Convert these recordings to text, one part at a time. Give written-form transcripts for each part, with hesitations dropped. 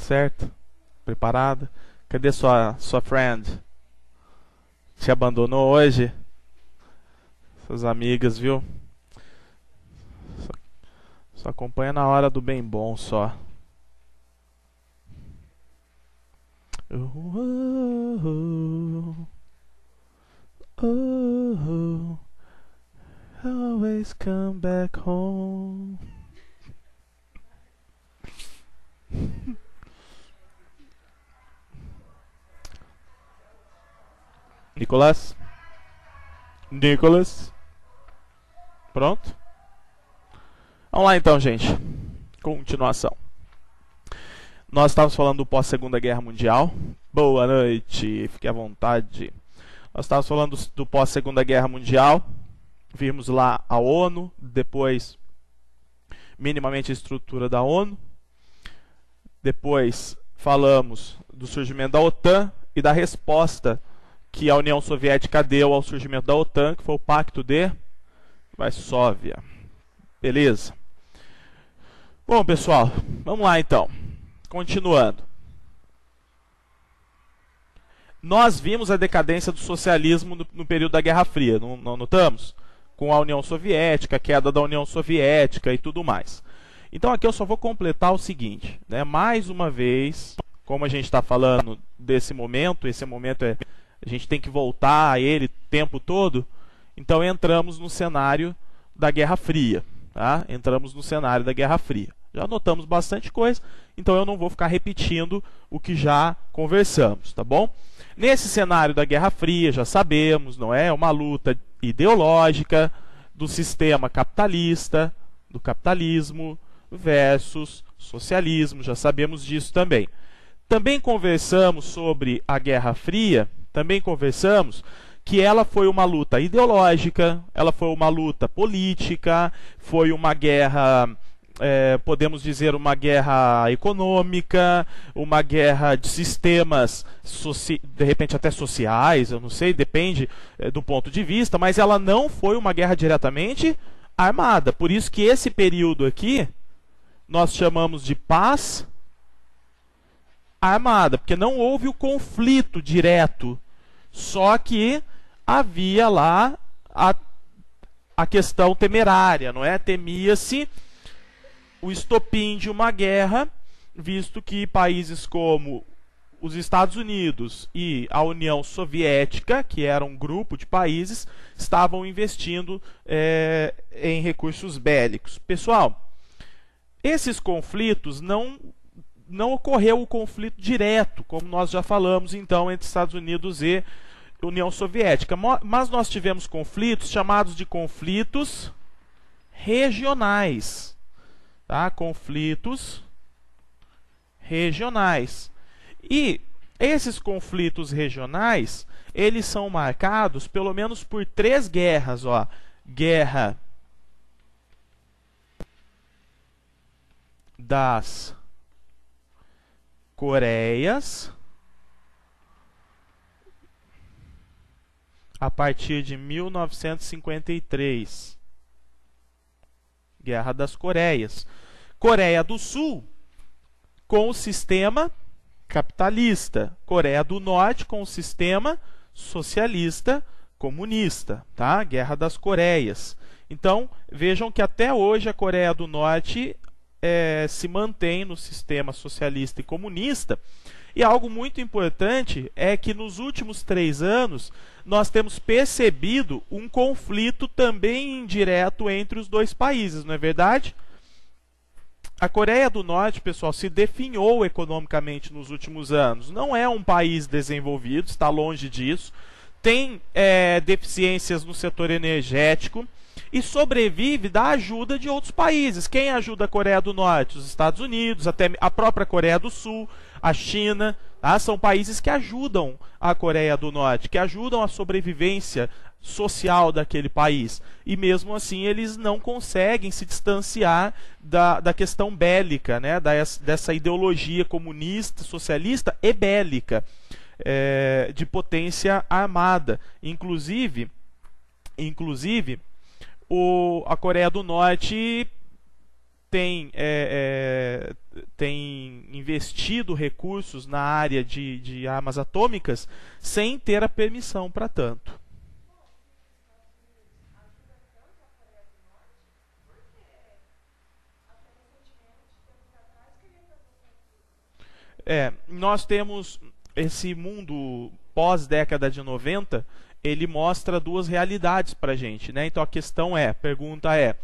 certo? Preparada? Cadê sua friend? Te abandonou hoje? Suas amigas, viu? Só acompanha na hora do bem bom, só. Always come back home. Nicolas? Nicolas? Pronto? Vamos lá então, gente. Continuação. Nós estávamos falando do pós-Segunda Guerra Mundial. Boa noite, fique à vontade. Nós estávamos falando do pós-Segunda Guerra Mundial. Vimos lá a ONU, depois minimamente a estrutura da ONU. Depois falamos do surgimento da OTAN e da resposta que a União Soviética deu ao surgimento da OTAN, que foi o Pacto de Varsóvia. Beleza? Bom, pessoal, vamos lá então. Continuando. Nós vimos a decadência do socialismo no período da Guerra Fria, não notamos? Com a União Soviética, a queda da União Soviética e tudo mais. Então aqui eu só vou completar o seguinte, né? Mais uma vez, como a gente está falando desse momento, esse momento a gente tem que voltar a ele o tempo todo, então entramos no cenário da Guerra Fria. Tá? Entramos no cenário da Guerra Fria. Já notamos bastante coisa, então eu não vou ficar repetindo o que já conversamos, tá bom? Nesse cenário da Guerra Fria, já sabemos, não é? Uma luta ideológica do sistema capitalista, do capitalismo versus socialismo, já sabemos disso também. Também conversamos sobre a Guerra Fria, também conversamos que ela foi uma luta ideológica, ela foi uma luta política, foi uma guerra, podemos dizer, uma guerra econômica, uma guerra de sistemas, de repente até sociais, eu não sei, depende do ponto de vista, mas ela não foi uma guerra diretamente armada. Por isso que esse período aqui, nós chamamos de paz armada, porque não houve o conflito direto, só que havia lá a questão temerária, não é? Temia-se o estopim de uma guerra, visto que países como os Estados Unidos e a União Soviética, que era um grupo de países, estavam investindo em recursos bélicos. Pessoal, esses conflitos não ocorreu o conflito direto, como nós já falamos então entre Estados Unidos e União Soviética, mas nós tivemos conflitos chamados de conflitos regionais, tá? Conflitos regionais. E esses conflitos regionais, eles são marcados pelo menos por 3 guerras, ó. Guerra das Coreias, a partir de 1953. Guerra das Coreias. Coreia do Sul com o sistema capitalista. Coreia do Norte com o sistema socialista comunista. Tá? Guerra das Coreias. Então, vejam que até hoje a Coreia do Norte se mantém no sistema socialista e comunista. E algo muito importante é que nos últimos 3 anos nós temos percebido um conflito também indireto entre os dois países, não é verdade? A Coreia do Norte, pessoal, se definhou economicamente nos últimos anos. Não é um país desenvolvido, está longe disso. Tem deficiências no setor energético e sobrevive da ajuda de outros países. Quem ajuda a Coreia do Norte? Os Estados Unidos, até a própria Coreia do Sul, a China. Tá? São países que ajudam a Coreia do Norte, que ajudam a sobrevivência social daquele país. E mesmo assim eles não conseguem se distanciar da questão bélica, né? Dessa ideologia comunista, socialista e bélica, de potência armada. Inclusive a Coreia do Norte tem investido recursos na área de armas atômicas sem ter a permissão para tanto. Nós temos esse mundo pós-década de 90, ele mostra duas realidades para a gente, né? Então a pergunta é,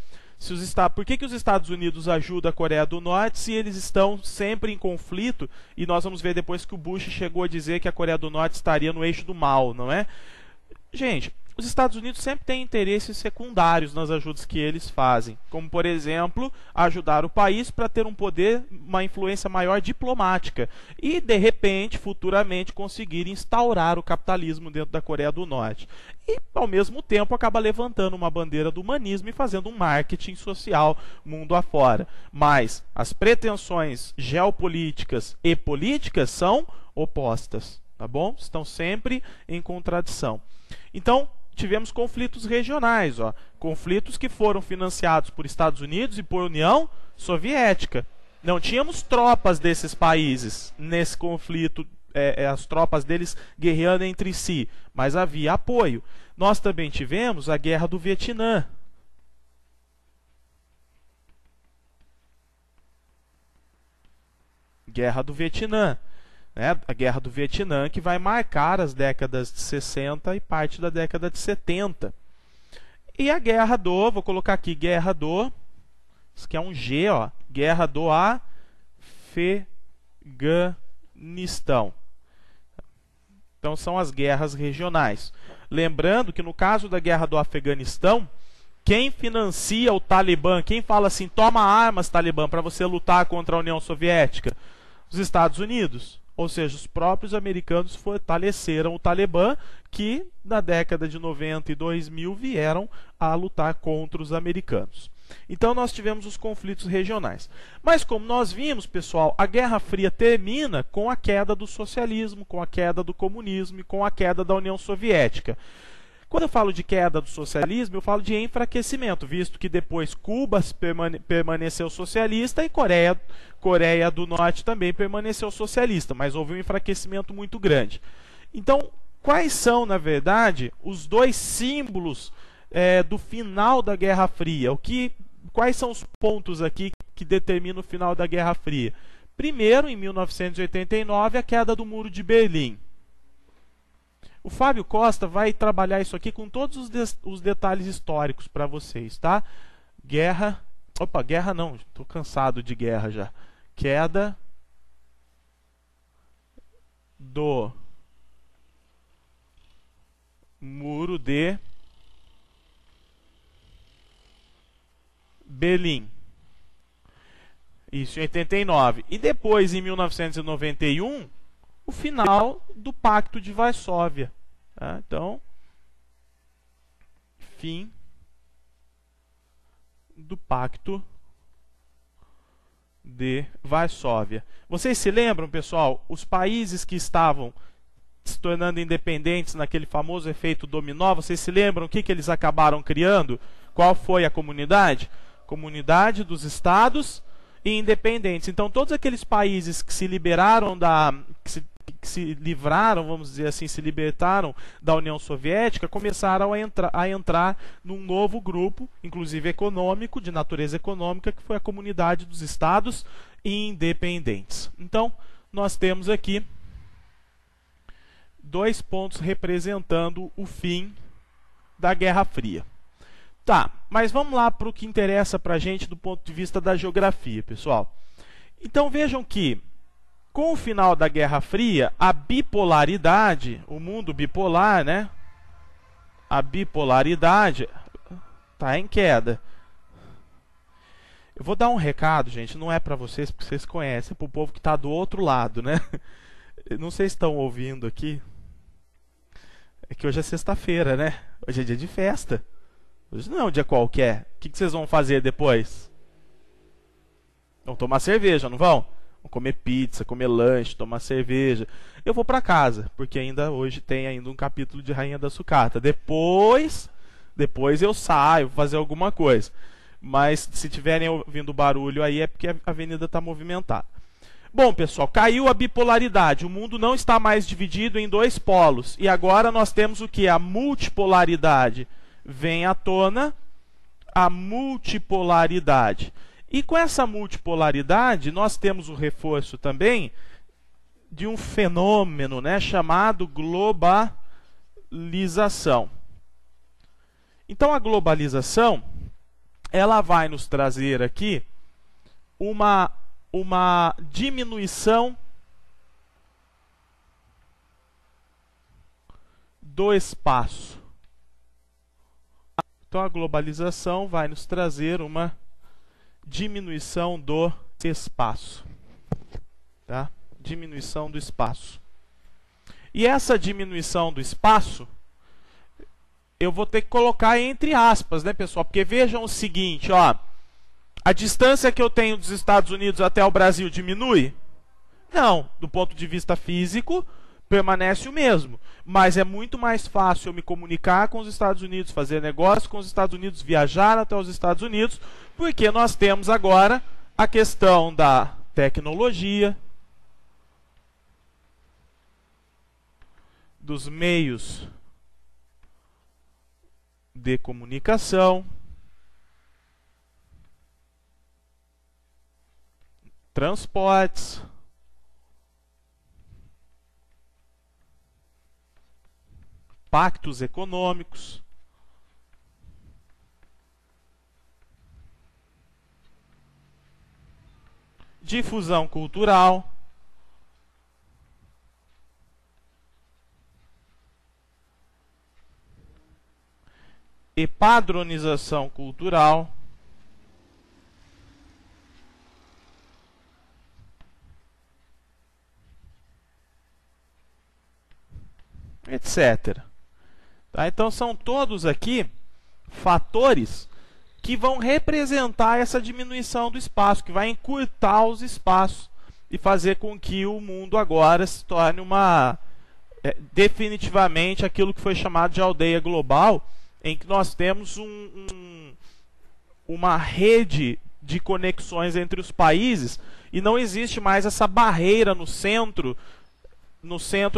por que os Estados Unidos ajudam a Coreia do Norte se eles estão sempre em conflito? E nós vamos ver depois que o Bush chegou a dizer que a Coreia do Norte estaria no eixo do mal, não é? Gente, os Estados Unidos sempre têm interesses secundários nas ajudas que eles fazem, como, por exemplo, ajudar o país para ter um poder, uma influência maior diplomática e, de repente, futuramente, conseguir instaurar o capitalismo dentro da Coreia do Norte. E, ao mesmo tempo, acaba levantando uma bandeira do humanismo e fazendo um marketing social mundo afora. Mas as pretensões geopolíticas e políticas são opostas, tá bom? Estão sempre em contradição. Então, tivemos conflitos regionais, conflitos que foram financiados por Estados Unidos e por União Soviética. Não tínhamos tropas desses países nesse conflito, as tropas deles guerreando entre si, mas havia apoio. Nós também tivemos a Guerra do Vietnã. Guerra do Vietnã. A Guerra do Vietnã, que vai marcar as décadas de 60 e parte da década de 70. E a Guerra do, vou colocar aqui, Guerra do, isso aqui é um G, Guerra do Afeganistão. Então são as guerras regionais. Lembrando que no caso da Guerra do Afeganistão, quem financia o Talibã, quem fala assim, toma armas, Talibã, para você lutar contra a União Soviética? Os Estados Unidos. Ou seja, os próprios americanos fortaleceram o Talibã, que na década de 90 e 2000 vieram a lutar contra os americanos. Então nós tivemos os conflitos regionais. Mas como nós vimos, pessoal, a Guerra Fria termina com a queda do socialismo, com a queda do comunismo e com a queda da União Soviética. Quando eu falo de queda do socialismo, eu falo de enfraquecimento, visto que depois Cuba permaneceu socialista e Coreia do Norte também permaneceu socialista, mas houve um enfraquecimento muito grande. Então, quais são, na verdade, os dois símbolos do final da Guerra Fria? Quais são os pontos aqui que determinam o final da Guerra Fria? Primeiro, em 1989, a queda do Muro de Berlim. O Fábio Costa vai trabalhar isso aqui com todos os detalhes históricos para vocês, tá? Guerra não, estou cansado de guerra já. Queda do Muro de Berlim. Isso em 89. E depois, em 1991... o final do Pacto de Varsóvia. Tá? Então, fim do Pacto de Varsóvia. Vocês se lembram, pessoal, os países que estavam se tornando independentes naquele famoso efeito dominó, vocês se lembram o que eles acabaram criando? Qual foi a comunidade? Comunidade dos Estados Independentes. Então, todos aqueles países que se liberaram que se livraram, vamos dizer assim, se libertaram da União Soviética, começaram a entrar num novo grupo, inclusive econômico, de natureza econômica, que foi a Comunidade dos Estados Independentes. Então, nós temos aqui dois pontos representando o fim da Guerra Fria. Tá, mas vamos lá para o que interessa para a gente do ponto de vista da geografia, pessoal. Então, vejam que com o final da Guerra Fria, a bipolaridade, o mundo bipolar, né? A bipolaridade está em queda. Eu vou dar um recado, gente, não é para vocês, porque vocês conhecem, é para o povo que está do outro lado, né? Não sei se estão ouvindo aqui. É que hoje é sexta-feira, né? Hoje é dia de festa. Hoje não é um dia qualquer. O que vocês vão fazer depois? Vão tomar cerveja, não vão? Vão comer pizza, comer lanche, tomar cerveja. Eu vou para casa, porque hoje tem ainda um capítulo de Rainha da Sucata. Depois eu saio, vou fazer alguma coisa. Mas se tiverem ouvindo barulho aí é porque a avenida está movimentada. Bom, pessoal, caiu a bipolaridade. O mundo não está mais dividido em dois polos. E agora nós temos o que? A multipolaridade. Vem à tona a multipolaridade. E com essa multipolaridade, nós temos o reforço também de um fenômeno, né, chamado globalização. Então, a globalização, ela vai nos trazer aqui uma diminuição do espaço. Então, a globalização vai nos trazer uma diminuição do espaço. Tá? Diminuição do espaço. E essa diminuição do espaço, eu vou ter que colocar entre aspas, né, pessoal? Porque vejam o seguinte, ó. A distância que eu tenho dos Estados Unidos até o Brasil diminui? Não, do ponto de vista físico, permanece o mesmo. Mas é muito mais fácil eu me comunicar com os Estados Unidos, fazer negócio com os Estados Unidos, viajar até os Estados Unidos, porque nós temos agora a questão da tecnologia, dos meios de comunicação, transportes, pactos econômicos, difusão cultural, e padronização cultural, etc. Tá? Então, são todos aqui fatores que vão representar essa diminuição do espaço, que vai encurtar os espaços e fazer com que o mundo agora se torne definitivamente aquilo que foi chamado de aldeia global, em que nós temos uma rede de conexões entre os países e não existe mais essa barreira no centro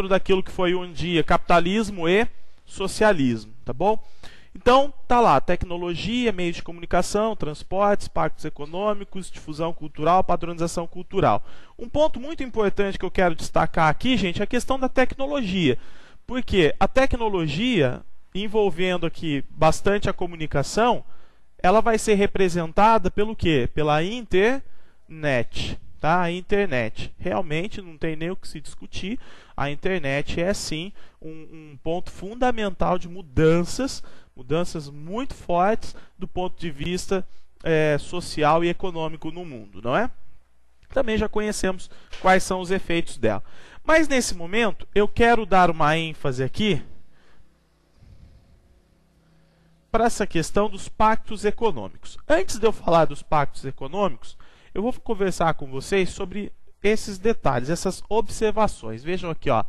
daquilo que foi um dia capitalismo e socialismo, tá bom? Então, tá lá, tecnologia, meios de comunicação, transportes, pactos econômicos, difusão cultural, padronização cultural. Um ponto muito importante que eu quero destacar aqui, gente, é a questão da tecnologia. Porque a tecnologia, envolvendo aqui bastante a comunicação, ela vai ser representada pelo quê? Pela internet. Tá? A internet. Realmente não tem nem o que se discutir. A internet é sim um ponto fundamental de mudanças muito fortes do ponto de vista social e econômico no mundo, não é? Também já conhecemos quais são os efeitos dela. Mas nesse momento eu quero dar uma ênfase aqui para essa questão dos pactos econômicos. Antes de eu falar dos pactos econômicos, eu vou conversar com vocês sobre esses detalhes, essas observações. Vejam aqui, ó,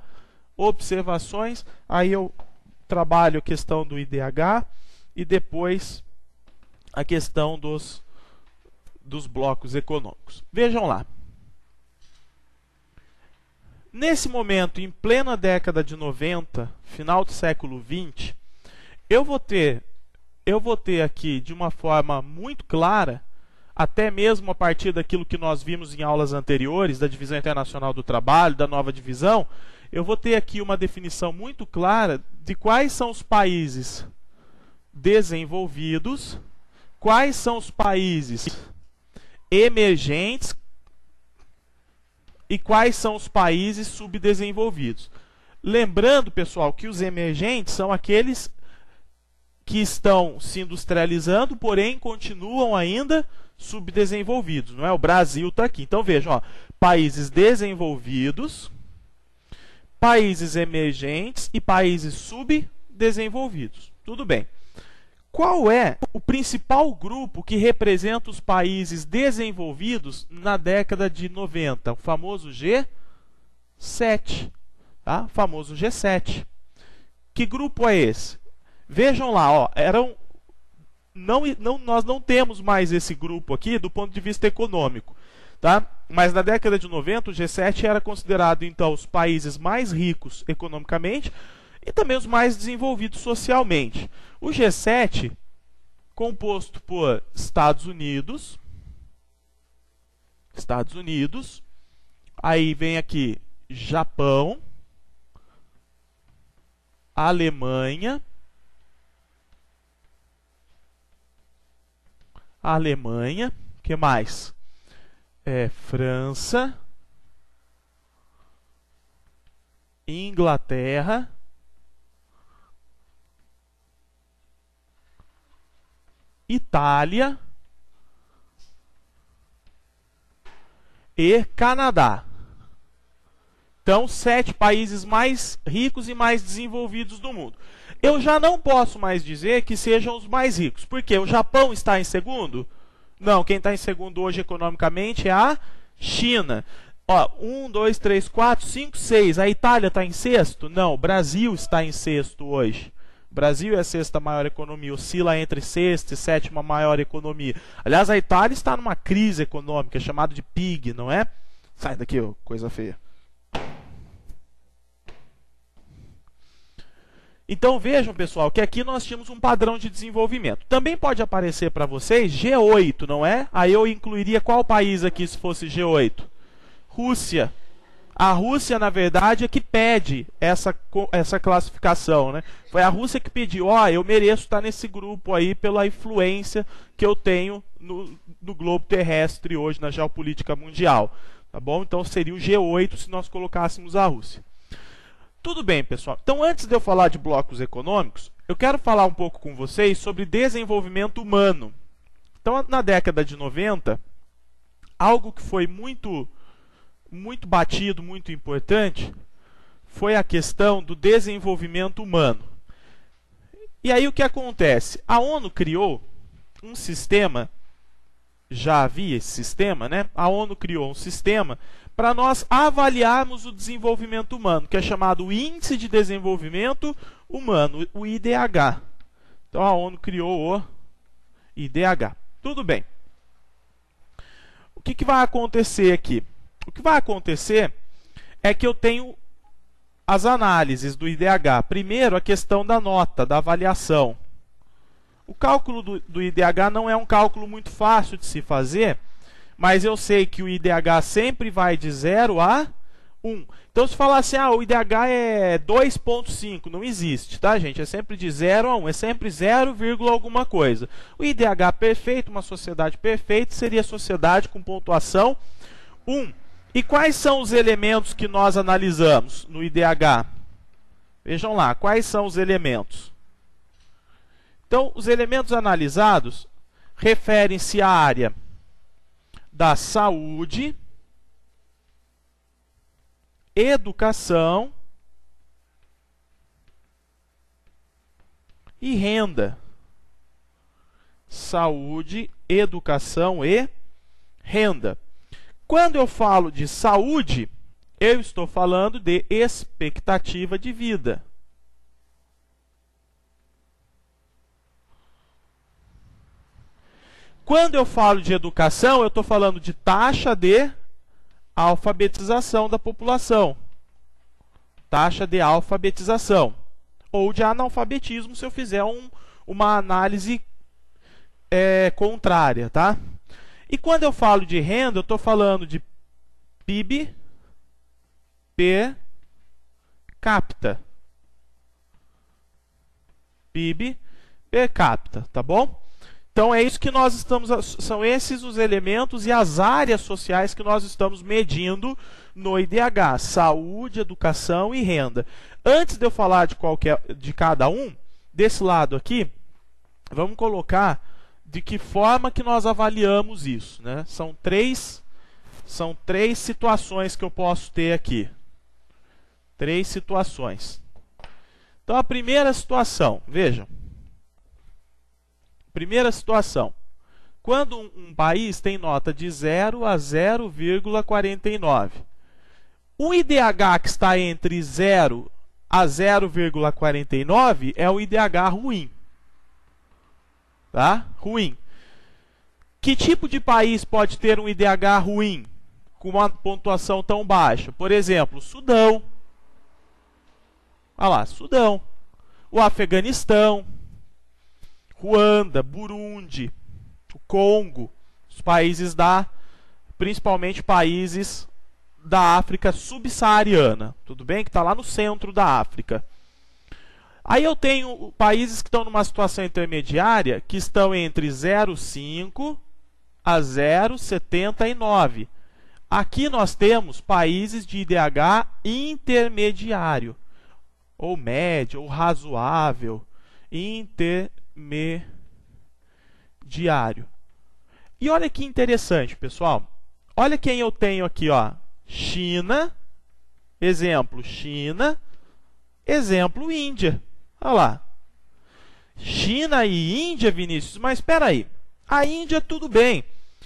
observações, aí eu trabalho a questão do IDH e depois a questão dos blocos econômicos. Vejam lá. Nesse momento, em plena década de 90, final do século 20, eu vou ter aqui de uma forma muito clara, até mesmo a partir daquilo que nós vimos em aulas anteriores, da divisão internacional do trabalho, da nova divisão, eu vou ter aqui uma definição muito clara de quais são os países desenvolvidos, quais são os países emergentes e quais são os países subdesenvolvidos. Lembrando, pessoal, que os emergentes são aqueles que estão se industrializando, porém continuam ainda subdesenvolvidos, não é? O Brasil está aqui. Então vejam, ó, países desenvolvidos, países emergentes e países subdesenvolvidos. Tudo bem. Qual é o principal grupo que representa os países desenvolvidos na década de 90? O famoso G7. Tá? O famoso G7. Que grupo é esse? Vejam lá, ó, nós não temos mais esse grupo aqui do ponto de vista econômico. tá? Mas na década de 90, o G7 era considerado, então, os países mais ricos economicamente e também os mais desenvolvidos socialmente. O G7, composto por Estados Unidos, aí vem aqui Japão, Alemanha, que mais? França, Inglaterra, Itália e Canadá. Então, 7 países mais ricos e mais desenvolvidos do mundo. Eu já não posso mais dizer que sejam os mais ricos. Por quê? O Japão está em segundo? Não, quem está em segundo hoje economicamente é a China. Ó, 1, 2, 3, 4, 5, 6. A Itália está em sexto? Não, o Brasil está em sexto hoje. O Brasil é a sexta maior economia, oscila entre sexta e sétima maior economia. Aliás, a Itália está numa crise econômica, chamada de PIG, não é? Sai daqui, ó, coisa feia. Então vejam, pessoal, que aqui nós tínhamos um padrão de desenvolvimento. Também pode aparecer para vocês G8, não é? Aí eu incluiria qual país aqui se fosse G8? Rússia. A Rússia, na verdade, é que pede essa classificação, né? Foi a Rússia que pediu, ó, eu mereço estar nesse grupo aí pela influência que eu tenho no globo terrestre hoje, na geopolítica mundial. Tá bom? Então seria o G8 se nós colocássemos a Rússia. Tudo bem, pessoal. Então, antes de eu falar de blocos econômicos, eu quero falar um pouco com vocês sobre desenvolvimento humano. Então, na década de 90, algo que foi muito batido, muito importante, foi a questão do desenvolvimento humano. E aí o que acontece? A ONU criou um sistema, já havia esse sistema, né? A ONU criou um sistema para nós avaliarmos o desenvolvimento humano, que é chamado Índice de Desenvolvimento Humano, o IDH. Então a ONU criou o IDH. Tudo bem. O que vai acontecer aqui? O que vai acontecer é que eu tenho as análises do IDH. Primeiro, a questão da nota, da avaliação. O cálculo do IDH não é um cálculo muito fácil de se fazer, mas eu sei que o IDH sempre vai de 0 a 1. Então, se falar assim, o IDH é 2,5, não existe, tá, gente? É sempre de 0 a 1, é sempre 0, alguma coisa. O IDH perfeito, uma sociedade perfeita, seria a sociedade com pontuação 1. E quais são os elementos que nós analisamos no IDH? Vejam lá, quais são os elementos? Então, os elementos analisados referem-se à área da saúde, educação e renda. Saúde, educação e renda. Quando eu falo de saúde, eu estou falando de expectativa de vida. Quando eu falo de educação, eu estou falando de taxa de alfabetização da população. Taxa de alfabetização. Ou de analfabetismo, se eu fizer uma análise contrária, tá? E quando eu falo de renda, eu estou falando de PIB per capita. PIB per capita, tá bom? Então é isso que nós estamos, são esses os elementos e as áreas sociais que nós estamos medindo no IDH: saúde, educação e renda. Antes de eu falar de cada um, desse lado aqui, vamos colocar de que forma que nós avaliamos isso, né? São três situações que eu posso ter aqui. 3 situações. Então a primeira situação, vejam. Primeira situação, quando um país tem nota de 0 a 0,49, o IDH que está entre 0 a 0,49 é o IDH ruim. Tá? Ruim. Que tipo de país pode ter um IDH ruim, com uma pontuação tão baixa? Por exemplo, Sudão. Olha lá, Sudão. O Afeganistão, Ruanda, Burundi, o Congo, os países principalmente países da África subsaariana, tudo bem? Que está lá no centro da África. Aí eu tenho países que estão numa situação intermediária, que estão entre 0,5 a 0,79. Aqui nós temos países de IDH intermediário, ou médio, ou razoável, intermediário. E olha que interessante, pessoal. Olha quem eu tenho aqui, ó. China, exemplo, China, exemplo, Índia. Olha lá. China e Índia, Vinícius, mas espera aí. A Índia, tudo bem,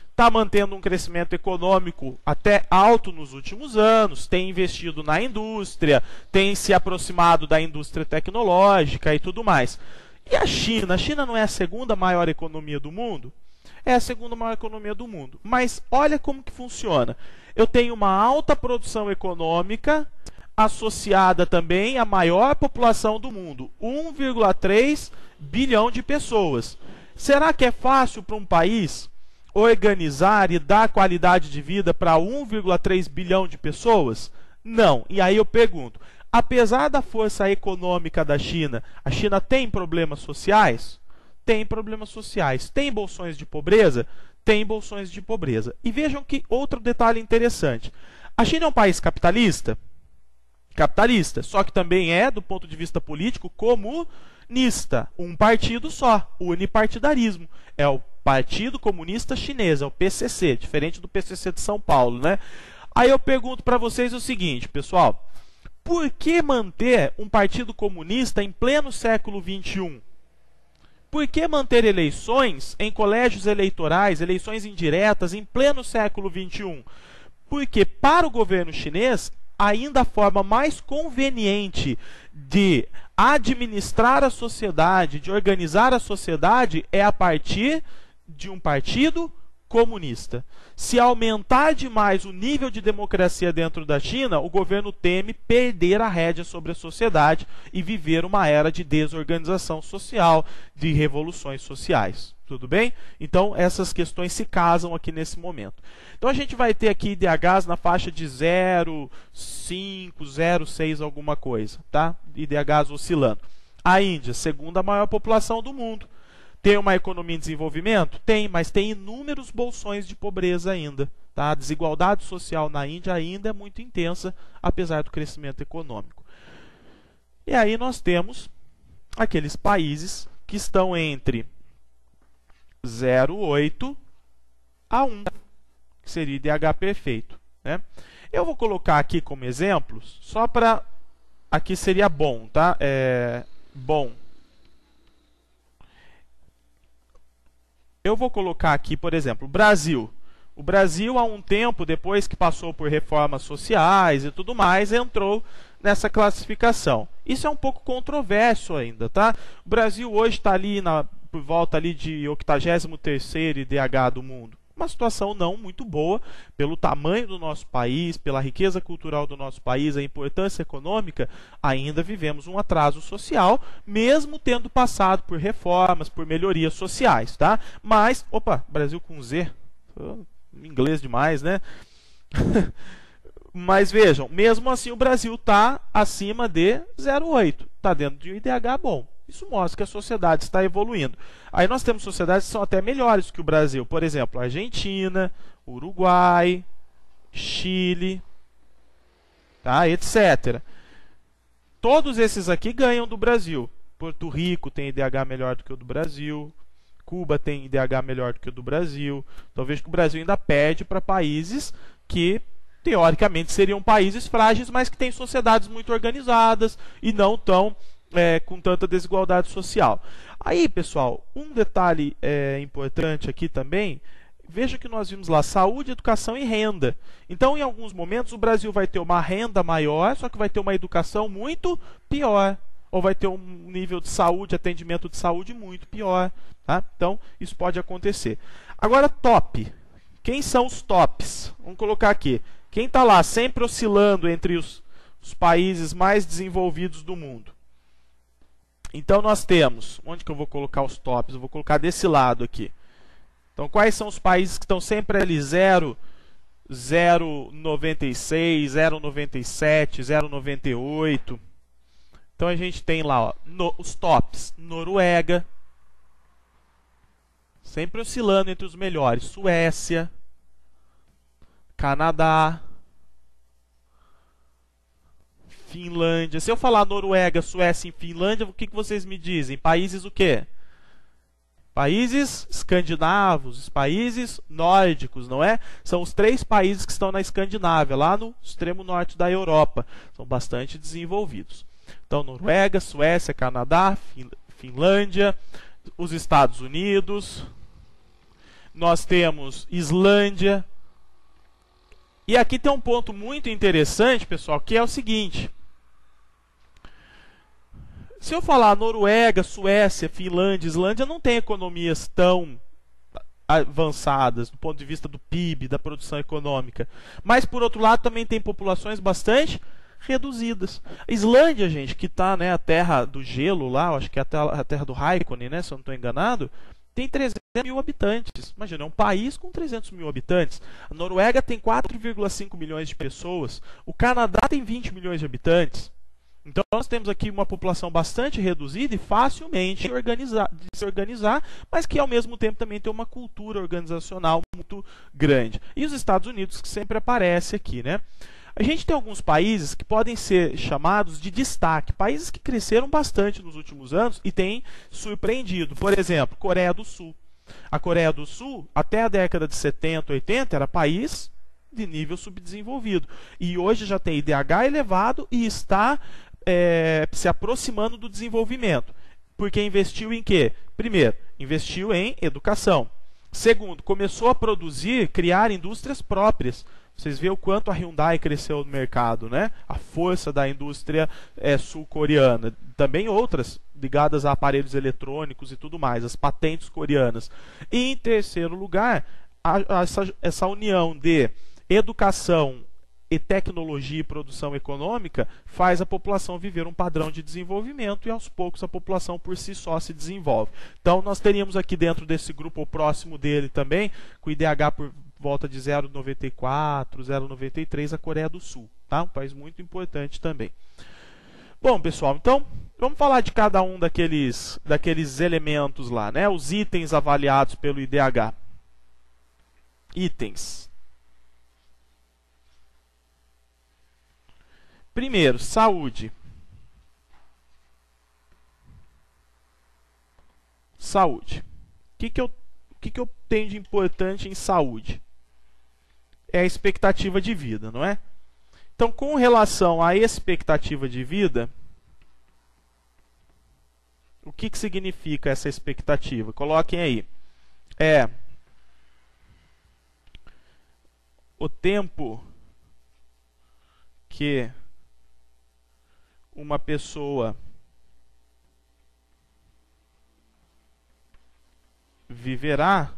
está mantendo um crescimento econômico até alto nos últimos anos, tem investido na indústria, tem se aproximado da indústria tecnológica e tudo mais. E a China? A China não é a segunda maior economia do mundo? É a segunda maior economia do mundo. Mas olha como que funciona. Eu tenho uma alta produção econômica associada também à maior população do mundo, 1,3 bilhão de pessoas. Será que é fácil para um país organizar e dar qualidade de vida para 1,3 bilhão de pessoas? Não. E aí eu pergunto, apesar da força econômica da China, a China tem problemas sociais? Tem problemas sociais. Tem bolsões de pobreza? Tem bolsões de pobreza. E vejam que outro detalhe interessante. A China é um país capitalista? Capitalista, só que também é, do ponto de vista político, comunista. Um partido só, unipartidarismo. É o Partido Comunista Chinês, é o PCC, diferente do PCC de São Paulo, né? Aí eu pergunto para vocês o seguinte, pessoal. Por que manter um partido comunista em pleno século XXI? Por que manter eleições em colégios eleitorais, eleições indiretas, em pleno século XXI? Porque, para o governo chinês, ainda a forma mais conveniente de administrar a sociedade, de organizar a sociedade, é a partir de um partido comunista. Se aumentar demais o nível de democracia dentro da China, o governo teme perder a rédea sobre a sociedade e viver uma era de desorganização social, de revoluções sociais. Tudo bem? Então, essas questões se casam aqui nesse momento. Então, a gente vai ter aqui IDHs na faixa de 0,5, 0,6 alguma coisa, tá? IDHs oscilando. A Índia, segunda maior população do mundo. Tem uma economia em desenvolvimento? Tem, mas tem inúmeros bolsões de pobreza ainda. Tá? A desigualdade social na Índia ainda é muito intensa, apesar do crescimento econômico. E aí nós temos aqueles países que estão entre 0,8 a 1, que seria IDH perfeito. Né? Eu vou colocar aqui como exemplos, só para... Aqui seria bom, tá? Bom. Eu vou colocar aqui, por exemplo, Brasil. O Brasil, há um tempo, depois que passou por reformas sociais e tudo mais, entrou nessa classificação. Isso é um pouco controverso ainda, tá? O Brasil hoje está ali por volta ali de 83º IDH do mundo. Uma situação não muito boa, pelo tamanho do nosso país, pela riqueza cultural do nosso país, a importância econômica, ainda vivemos um atraso social, mesmo tendo passado por reformas, por melhorias sociais, tá? Mas, opa, Brasil com Z, inglês demais, né? Mas vejam, mesmo assim o Brasil está acima de 0,8, está dentro de um IDH bom. Isso mostra que a sociedade está evoluindo. Aí nós temos sociedades que são até melhores que o Brasil. Por exemplo, Argentina, Uruguai, Chile, tá? Etc. Todos esses aqui ganham do Brasil. Porto Rico tem IDH melhor do que o do Brasil. Cuba tem IDH melhor do que o do Brasil. Então vejo que o Brasil ainda perde para países que, teoricamente, seriam países frágeis, mas que têm sociedades muito organizadas e não tão... com tanta desigualdade social. Aí, pessoal, um detalhe importante aqui também, veja que nós vimos lá saúde, educação e renda. Então, em alguns momentos, o Brasil vai ter uma renda maior, só que vai ter uma educação muito pior. Ou vai ter um nível de saúde, atendimento de saúde muito pior. Tá? Então, isso pode acontecer. Agora, top. Quem são os tops? Vamos colocar aqui. Quem está lá sempre oscilando entre os países mais desenvolvidos do mundo? Então, nós temos... Onde que eu vou colocar os tops? Eu vou colocar desse lado aqui. Então, quais são os países que estão sempre ali 0,96, 0,97, 0,98? Então, a gente tem lá ó, os tops. Noruega, sempre oscilando entre os melhores. Suécia, Canadá, Finlândia. Se eu falar Noruega, Suécia e Finlândia, o que vocês me dizem? Países o quê? Países escandinavos, países nórdicos, não é? São os 3 países que estão na Escandinávia, lá no extremo norte da Europa. São bastante desenvolvidos. Então, Noruega, Suécia, Canadá, Finlândia, os Estados Unidos. Nós temos Islândia. E aqui tem um ponto muito interessante, pessoal, que é o seguinte. Se eu falar Noruega, Suécia, Finlândia, Islândia, não tem economias tão avançadas do ponto de vista do PIB, da produção econômica. Mas, por outro lado, também tem populações bastante reduzidas. A Islândia, gente, que está, né, a terra do gelo lá, acho que é a terra do Raikkonen, né, se eu não estou enganado, tem 300 mil habitantes. Imagina, é um país com 300 mil habitantes. A Noruega tem 4,5 milhões de pessoas. O Canadá tem 20 milhões de habitantes. Então, nós temos aqui uma população bastante reduzida e facilmente de se organizar, mas que, ao mesmo tempo, também tem uma cultura organizacional muito grande. E os Estados Unidos, que sempre aparece aqui, né? A gente tem alguns países que podem ser chamados de destaque, países que cresceram bastante nos últimos anos e têm surpreendido. Por exemplo, Coreia do Sul. A Coreia do Sul, até a década de 70, 80, era país de nível subdesenvolvido. E hoje já tem IDH elevado e está se aproximando do desenvolvimento. Porque investiu em quê? Primeiro, investiu em educação. Segundo, começou a criar indústrias próprias. Vocês veem o quanto a Hyundai cresceu no mercado, né? A força da indústria sul-coreana. Também outras ligadas a aparelhos eletrônicos e tudo mais, as patentes coreanas. E, em terceiro lugar, essa união de educação e tecnologia e produção econômica faz a população viver um padrão de desenvolvimento e aos poucos a população por si só se desenvolve. Então nós teríamos aqui dentro desse grupo, ou próximo dele também, com o IDH por volta de 0,94, 0,93, a Coreia do Sul, tá? Um país muito importante também. Bom, pessoal, então vamos falar de cada um daqueles elementos lá, né? Os itens avaliados pelo IDH. Itens. Primeiro, saúde. Saúde. O que eu tenho de importante em saúde? É a expectativa de vida, não é? Então, com relação à expectativa de vida, o que significa essa expectativa? Coloquem aí. É o tempo que uma pessoa viverá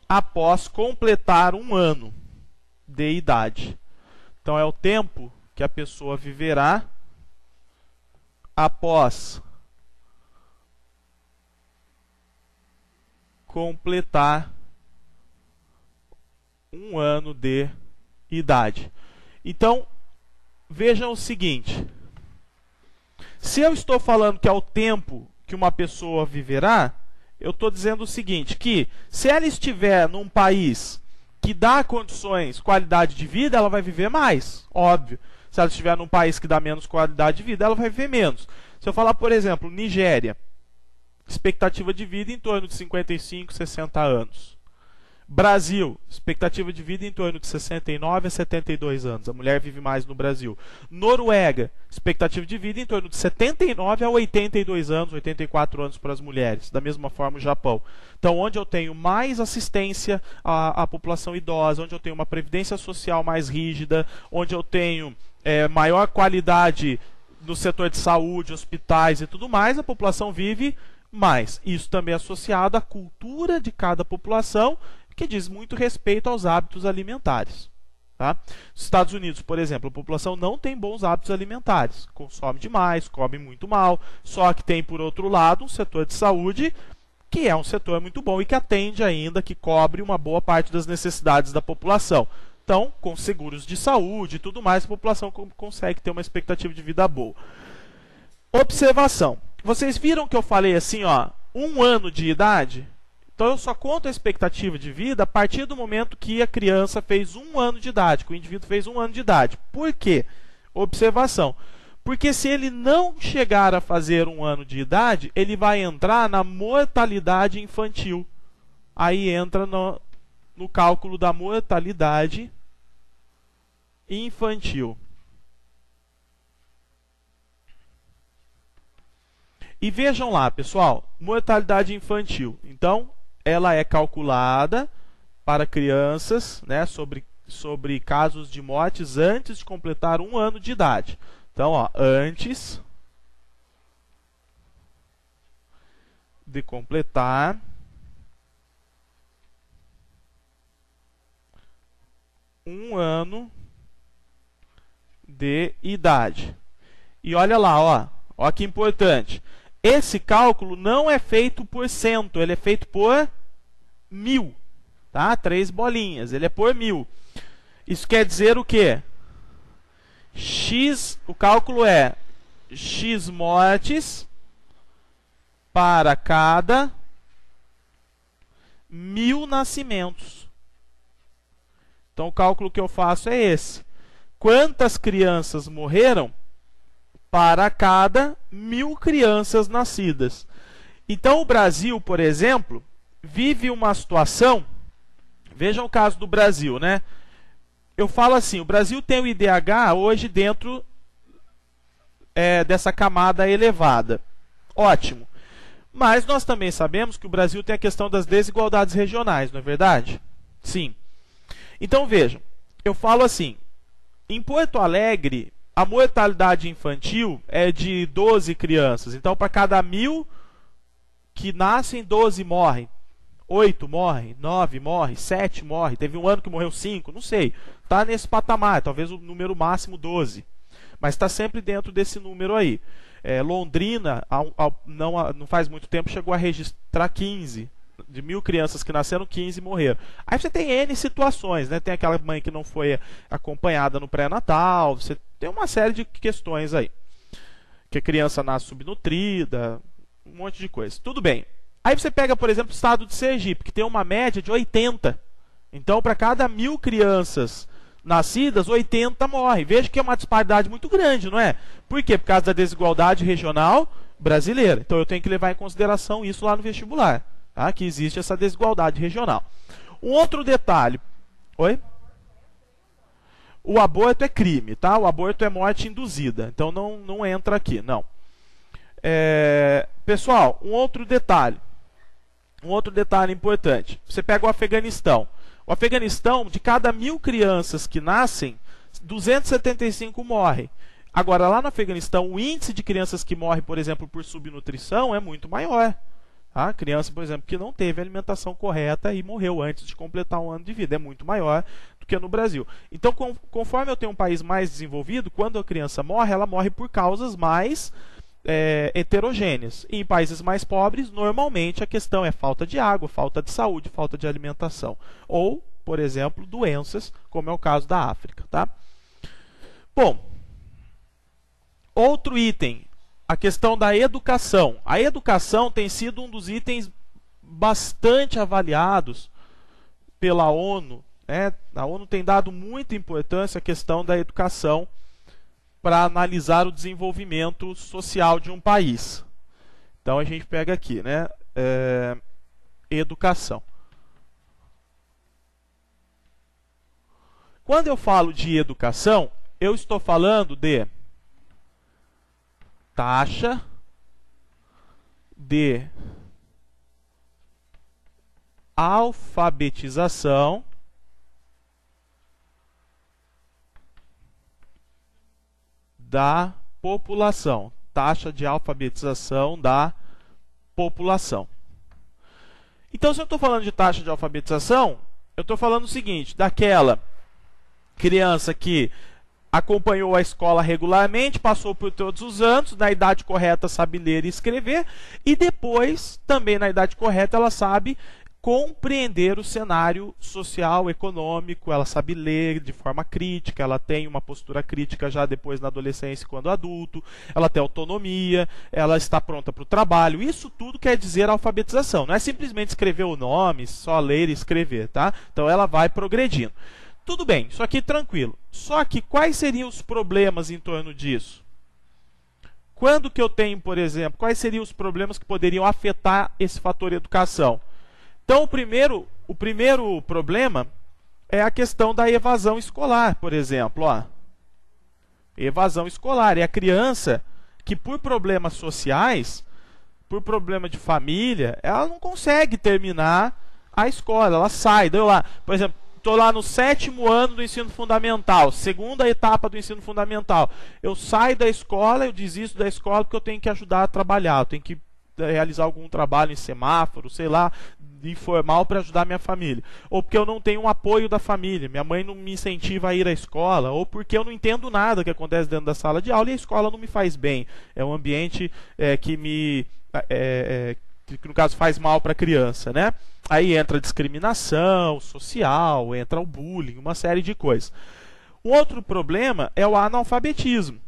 após completar 1 ano de idade. Então, é o tempo que a pessoa viverá após completar 1 ano de idade. Então, vejam o seguinte. Se eu estou falando que é o tempo que uma pessoa viverá, eu estou dizendo o seguinte, que se ela estiver num país que dá condições, qualidade de vida, ela vai viver mais, óbvio. Se ela estiver num país que dá menos qualidade de vida, ela vai viver menos. Se eu falar, por exemplo, Nigéria, expectativa de vida em torno de 55, 60 anos. Brasil, expectativa de vida em torno de 69 a 72 anos. A mulher vive mais no Brasil. Noruega, expectativa de vida em torno de 79 a 82 anos, 84 anos para as mulheres. Da mesma forma o Japão. Então, onde eu tenho mais assistência à população idosa, onde eu tenho uma previdência social mais rígida, onde eu tenho maior qualidade no setor de saúde, hospitais e tudo mais, a população vive mas isso também é associado à cultura de cada população, que diz muito respeito aos hábitos alimentares. Tá? Nos Estados Unidos, por exemplo, a população não tem bons hábitos alimentares, consome demais, come muito mal, só que tem, por outro lado, um setor de saúde que é um setor muito bom e que atende ainda, que cobre uma boa parte das necessidades da população. Então, com seguros de saúde e tudo mais, a população consegue ter uma expectativa de vida boa. Observação. Vocês viram que eu falei assim, ó, 1 ano de idade? Então eu só conto a expectativa de vida a partir do momento que a criança fez 1 ano de idade, que o indivíduo fez 1 ano de idade. Por quê? Observação. Porque se ele não chegar a fazer 1 ano de idade, ele vai entrar na mortalidade infantil. Aí entra no cálculo da mortalidade infantil. E vejam lá, pessoal, mortalidade infantil. Então, ela é calculada para crianças, né, sobre casos de mortes antes de completar 1 ano de idade. Então, ó, antes de completar 1 ano de idade. E olha lá, ó que importante. Esse cálculo não é feito por cento, ele é feito por 1000, tá? 3 bolinhas, ele é por 1000. Isso quer dizer o quê? O cálculo é x mortes para cada 1000 nascimentos. Então o cálculo que eu faço é esse. Quantas crianças morreram para cada 1000 crianças nascidas? Então o Brasil, por exemplo, vive uma situação, vejam o caso do Brasil, né? Eu falo assim, o Brasil tem o IDH hoje dentro dessa camada elevada. Ótimo. Mas nós também sabemos que o Brasil tem a questão das desigualdades regionais, não é verdade? Sim. Então vejam, eu falo assim, em Porto Alegre, a mortalidade infantil é de 12 crianças. Então, para cada 1000 que nascem, 12 morrem. 8 morrem, 9 morrem, 7 morrem. Teve um ano que morreu 5, não sei. Está nesse patamar, talvez o número máximo 12. Mas está sempre dentro desse número aí. Londrina, não faz muito tempo, chegou a registrar 15. De 1000 crianças que nasceram, 15 morreram. Aí você tem N situações, né? Tem aquela mãe que não foi acompanhada no pré-natal, você tem uma série de questões aí. Que a criança nasce subnutrida, um monte de coisa. Tudo bem. Aí você pega, por exemplo, o estado de Sergipe, que tem uma média de 80. Então, para cada 1000 crianças nascidas, 80 morrem. Veja que é uma disparidade muito grande, não é? Por quê? Por causa da desigualdade regional brasileira. Então, eu tenho que levar em consideração isso lá no vestibular. Tá? Que existe essa desigualdade regional. Um outro detalhe. Oi? O aborto é crime, tá? O aborto é morte induzida. Então não entra aqui, não. Pessoal, um outro detalhe importante. Você pega o Afeganistão. O Afeganistão, de cada 1000 crianças que nascem, 275 morrem. Agora, lá no Afeganistão, o índice de crianças que morrem, por exemplo, por subnutrição é muito maior. A criança, por exemplo, que não teve alimentação correta e morreu antes de completar 1 ano de vida. É muito maior do que no Brasil. Então, conforme eu tenho um país mais desenvolvido, quando a criança morre, ela morre por causas mais heterogêneas. E em países mais pobres, normalmente a questão é falta de água, falta de saúde, falta de alimentação. Ou, por exemplo, doenças, como é o caso da África. Tá? Bom, outro item. A questão da educação. A educação tem sido um dos itens bastante avaliados pela ONU. Né? A ONU tem dado muita importância à questão da educação para analisar o desenvolvimento social de um país. Então a gente pega aqui, né? Educação. Quando eu falo de educação, eu estou falando de taxa de alfabetização da população. Taxa de alfabetização da população. Então, se eu estou falando de taxa de alfabetização, eu estou falando o seguinte, daquela criança que acompanhou a escola regularmente, passou por todos os anos, na idade correta sabe ler e escrever, e depois, também na idade correta, ela sabe compreender o cenário social, econômico, ela sabe ler de forma crítica, ela tem uma postura crítica já depois na adolescência quando adulto, ela tem autonomia, ela está pronta para o trabalho. Isso tudo quer dizer alfabetização, não é simplesmente escrever o nome, só ler e escrever, tá? Então ela vai progredindo. Tudo bem, isso aqui tranquilo. Só que quais seriam os problemas em torno disso? Quando que eu tenho, por exemplo, quais seriam os problemas que poderiam afetar esse fator educação? Então, o primeiro problema é a questão da evasão escolar, por exemplo. Ó. Evasão escolar é a criança que, por problemas sociais, por problema de família, ela não consegue terminar a escola, ela sai. Deu lá, por exemplo, estou lá no 7º ano do ensino fundamental, segunda etapa do ensino fundamental. Eu saio da escola, eu desisto da escola porque eu tenho que ajudar a trabalhar, eu tenho que realizar algum trabalho em semáforo, sei lá, informal para ajudar minha família. Ou porque eu não tenho um apoio da família, minha mãe não me incentiva a ir à escola, ou porque eu não entendo nada que acontece dentro da sala de aula e a escola não me faz bem. É um ambiente que me... que no caso faz mal para a criança, né? Aí entra a discriminação social, entra o bullying, uma série de coisas. Um outro problema é o analfabetismo.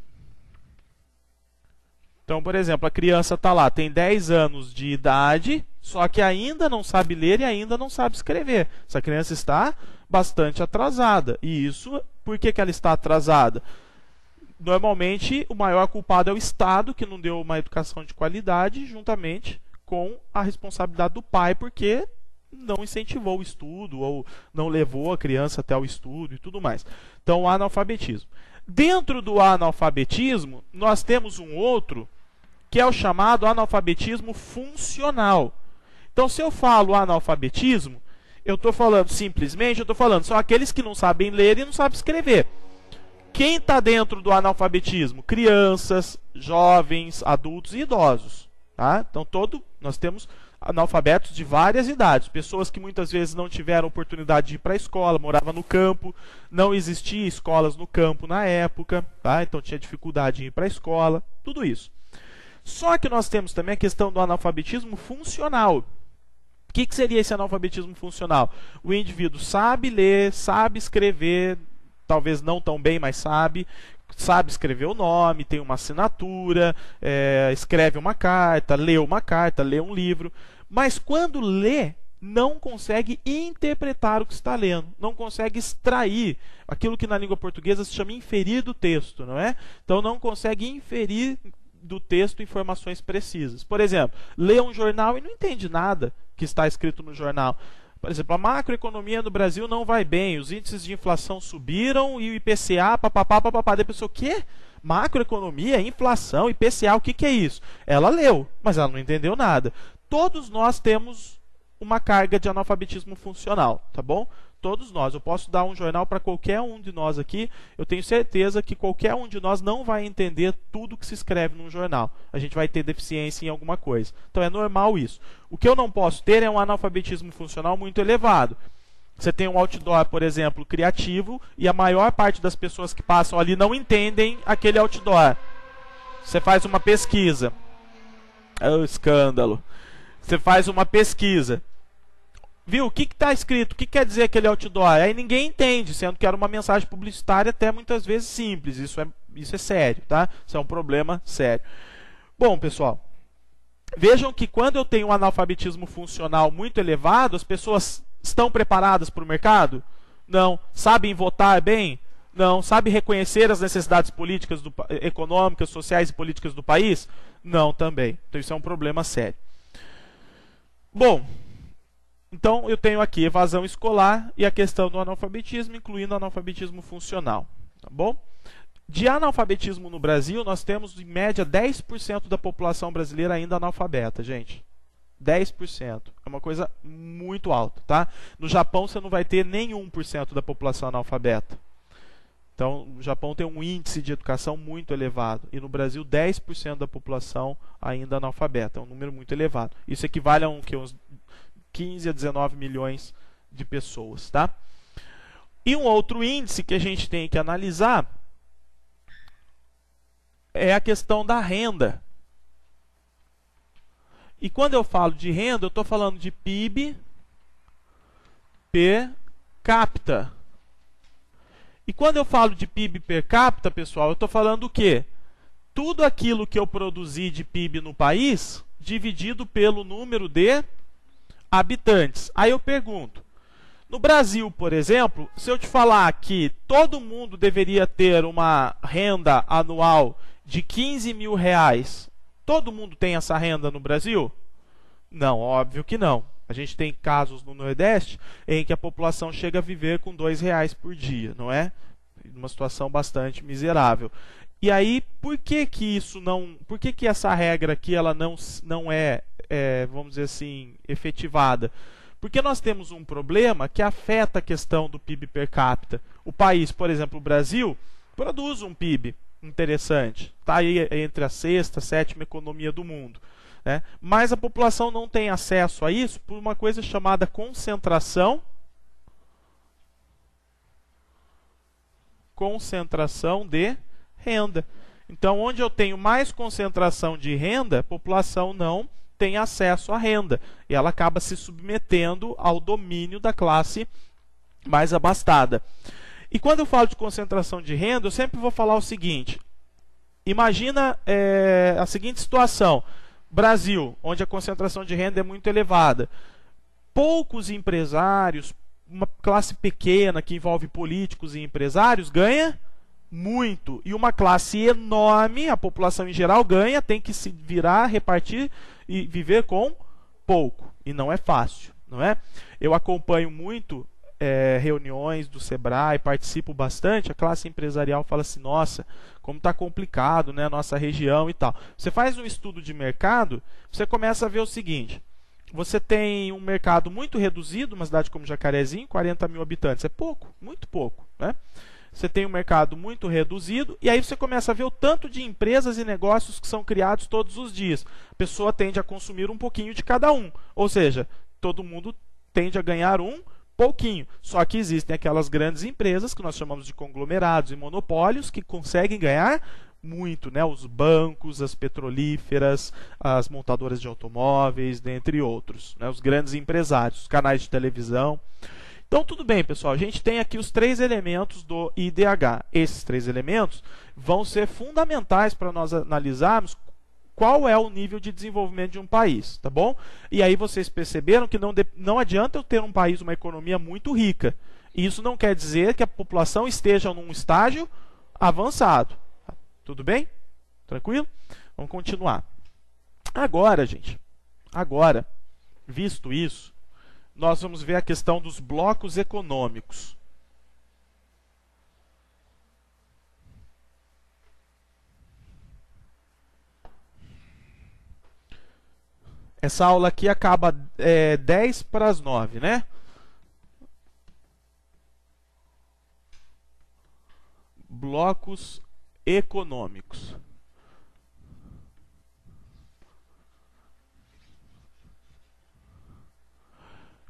Então, por exemplo, a criança está lá, tem 10 anos de idade, só que ainda não sabe ler e ainda não sabe escrever. Essa criança está bastante atrasada. E isso, por que ela está atrasada? Normalmente, o maior culpado é o Estado, que não deu uma educação de qualidade, juntamente com a responsabilidade do pai, porque não incentivou o estudo ou não levou a criança até o estudo e tudo mais. Então, o analfabetismo. Dentro do analfabetismo, nós temos um outro, que é o chamado analfabetismo funcional. Então, se eu falo analfabetismo, eu estou falando simplesmente, eu estou falando, são aqueles que não sabem ler e não sabem escrever. Quem está dentro do analfabetismo? Crianças, jovens, adultos e idosos. Tá? Então, nós temos analfabetos de várias idades, pessoas que muitas vezes não tiveram oportunidade de ir para a escola, moravam no campo, não existia escolas no campo na época, tá? Então tinha dificuldade em ir para a escola, tudo isso. Só que nós temos também a questão do analfabetismo funcional. O que seria esse analfabetismo funcional? O indivíduo sabe ler, sabe escrever, talvez não tão bem, mas sabe escrever o nome, tem uma assinatura, escreve uma carta, lê um livro, mas quando lê, não consegue interpretar o que está lendo, não consegue extrair aquilo que na língua portuguesa se chama inferir do texto, não é? Então não consegue inferir do texto informações precisas. Por exemplo, lê um jornal e não entende nada que está escrito no jornal. Por exemplo, a macroeconomia no Brasil não vai bem, os índices de inflação subiram e o IPCA, papapá. Daí a pessoa, o quê? Macroeconomia, inflação, IPCA, o que é isso? Ela leu, mas ela não entendeu nada. Todos nós temos uma carga de analfabetismo funcional, tá bom? Todos nós. Eu posso dar um jornal para qualquer um de nós aqui, eu tenho certeza que qualquer um de nós não vai entender tudo que se escreve num jornal. A gente vai ter deficiência em alguma coisa. Então é normal isso. O que eu não posso ter é um analfabetismo funcional muito elevado. Você tem um outdoor, por exemplo, criativo, e a maior parte das pessoas que passam ali não entendem aquele outdoor. Você faz uma pesquisa. É um escândalo. Você faz uma pesquisa. Viu? O que está escrito? O que quer dizer aquele outdoor? Aí ninguém entende, sendo que era uma mensagem publicitária até muitas vezes simples. Isso é sério, tá? Isso é um problema sério. Bom, pessoal, vejam que quando eu tenho um analfabetismo funcional muito elevado, as pessoas estão preparadas para o mercado? Não. Sabem votar bem? Não. Sabem reconhecer as necessidades políticas, econômicas, sociais e políticas do país? Não, também. Então isso é um problema sério. Bom, então eu tenho aqui evasão escolar e a questão do analfabetismo, incluindo analfabetismo funcional. Tá bom? De analfabetismo no Brasil, nós temos em média 10% da população brasileira ainda analfabeta, gente. 10%. É uma coisa muito alta, tá? No Japão você não vai ter nem 1% da população analfabeta. Então, o Japão tem um índice de educação muito elevado. E no Brasil, 10% da população ainda analfabeta. É um número muito elevado. Isso equivale a uns 15 a 19 milhões de pessoas. Tá? E um outro índice que a gente tem que analisar é a questão da renda. E quando eu falo de renda, eu estou falando de PIB per capita. E quando eu falo de PIB per capita, pessoal, eu estou falando o quê? Tudo aquilo que eu produzi de PIB no país, dividido pelo número de habitantes. Aí eu pergunto, no Brasil, por exemplo, se eu te falar que todo mundo deveria ter uma renda anual de 15 mil reais, todo mundo tem essa renda no Brasil? Não, óbvio que não. A gente tem casos no Nordeste em que a população chega a viver com R$ 2 por dia, não é? Uma situação bastante miserável. E aí, por que isso não... Por que essa regra aqui ela não é, vamos dizer assim, efetivada? Porque nós temos um problema que afeta a questão do PIB per capita. O país, por exemplo, o Brasil, produz um PIB interessante. Está aí entre a sexta, sétima economia do mundo. Né? Mas a população não tem acesso a isso por uma coisa chamada concentração de renda. Então, onde eu tenho mais concentração de renda, a população não tem acesso à renda. E ela acaba se submetendo ao domínio da classe mais abastada. E quando eu falo de concentração de renda, eu sempre vou falar o seguinte. Imagina a seguinte situação. Brasil, onde a concentração de renda é muito elevada. Poucos empresários, uma classe pequena que envolve políticos e empresários, ganha muito. E uma classe enorme, a população em geral ganha, tem que se virar, repartir e viver com pouco. E não é fácil, não é? Eu acompanho muito reuniões do Sebrae, participo bastante, a classe empresarial fala assim, nossa, como está complicado, né, a nossa região e tal. Você faz um estudo de mercado, você começa a ver o seguinte, você tem um mercado muito reduzido, uma cidade como Jacarezinho, 40 mil habitantes, é pouco, muito pouco, né? Você tem um mercado muito reduzido, e aí você começa a ver o tanto de empresas e negócios que são criados todos os dias. A pessoa tende a consumir um pouquinho de cada um, ou seja, todo mundo tende a ganhar um pouquinho. Só que existem aquelas grandes empresas que nós chamamos de conglomerados e monopólios que conseguem ganhar muito, né? Os bancos, as petrolíferas, as montadoras de automóveis, dentre outros, né? Os grandes empresários, os canais de televisão. Então, tudo bem, pessoal. A gente tem aqui os 3 elementos do IDH. Esses 3 elementos vão ser fundamentais para nós analisarmos qual é o nível de desenvolvimento de um país, tá bom? E aí vocês perceberam que não adianta eu ter um país, uma economia muito rica. Isso não quer dizer que a população esteja num estágio avançado. Tudo bem? Tranquilo? Vamos continuar. Agora, gente, visto isso, nós vamos ver a questão dos blocos econômicos. Essa aula aqui acaba 10 para as 9, né? Blocos econômicos.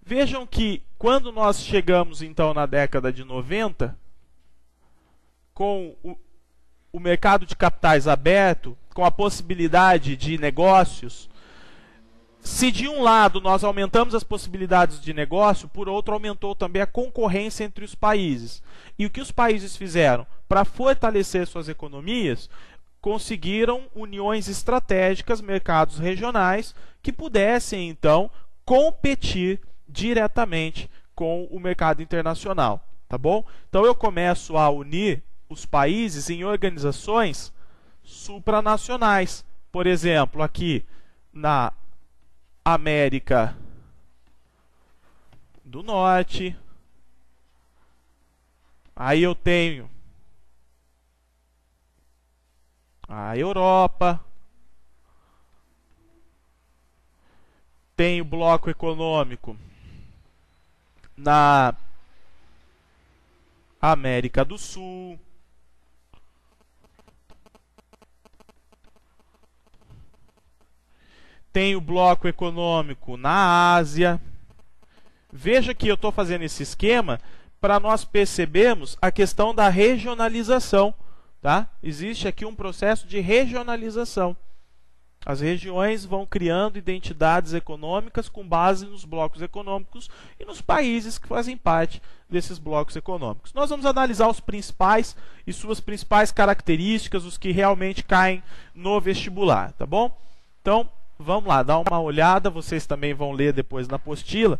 Vejam que quando nós chegamos então na década de 90, com o mercado de capitais aberto, com a possibilidade de negócios, se de um lado nós aumentamos as possibilidades de negócio, por outro aumentou também a concorrência entre os países. E o que os países fizeram? Para fortalecer suas economias, conseguiram uniões estratégicas, mercados regionais, que pudessem então competir diretamente com o mercado internacional. Tá bom? Então eu começo a unir os países em organizações supranacionais. Por exemplo, aqui na América do Norte. Aí eu tenho a Europa. Tenho bloco econômico na América do Sul. tem o bloco econômico na Ásia. Veja que eu estou fazendo esse esquema para nós percebermos a questão da regionalização. Tá? Existe aqui um processo de regionalização. As regiões vão criando identidades econômicas com base nos blocos econômicos e nos países que fazem parte desses blocos econômicos. Nós vamos analisar os principais e suas principais características, os que realmente caem no vestibular, tá bom? Então, vamos lá, dar uma olhada, vocês também vão ler depois na apostila.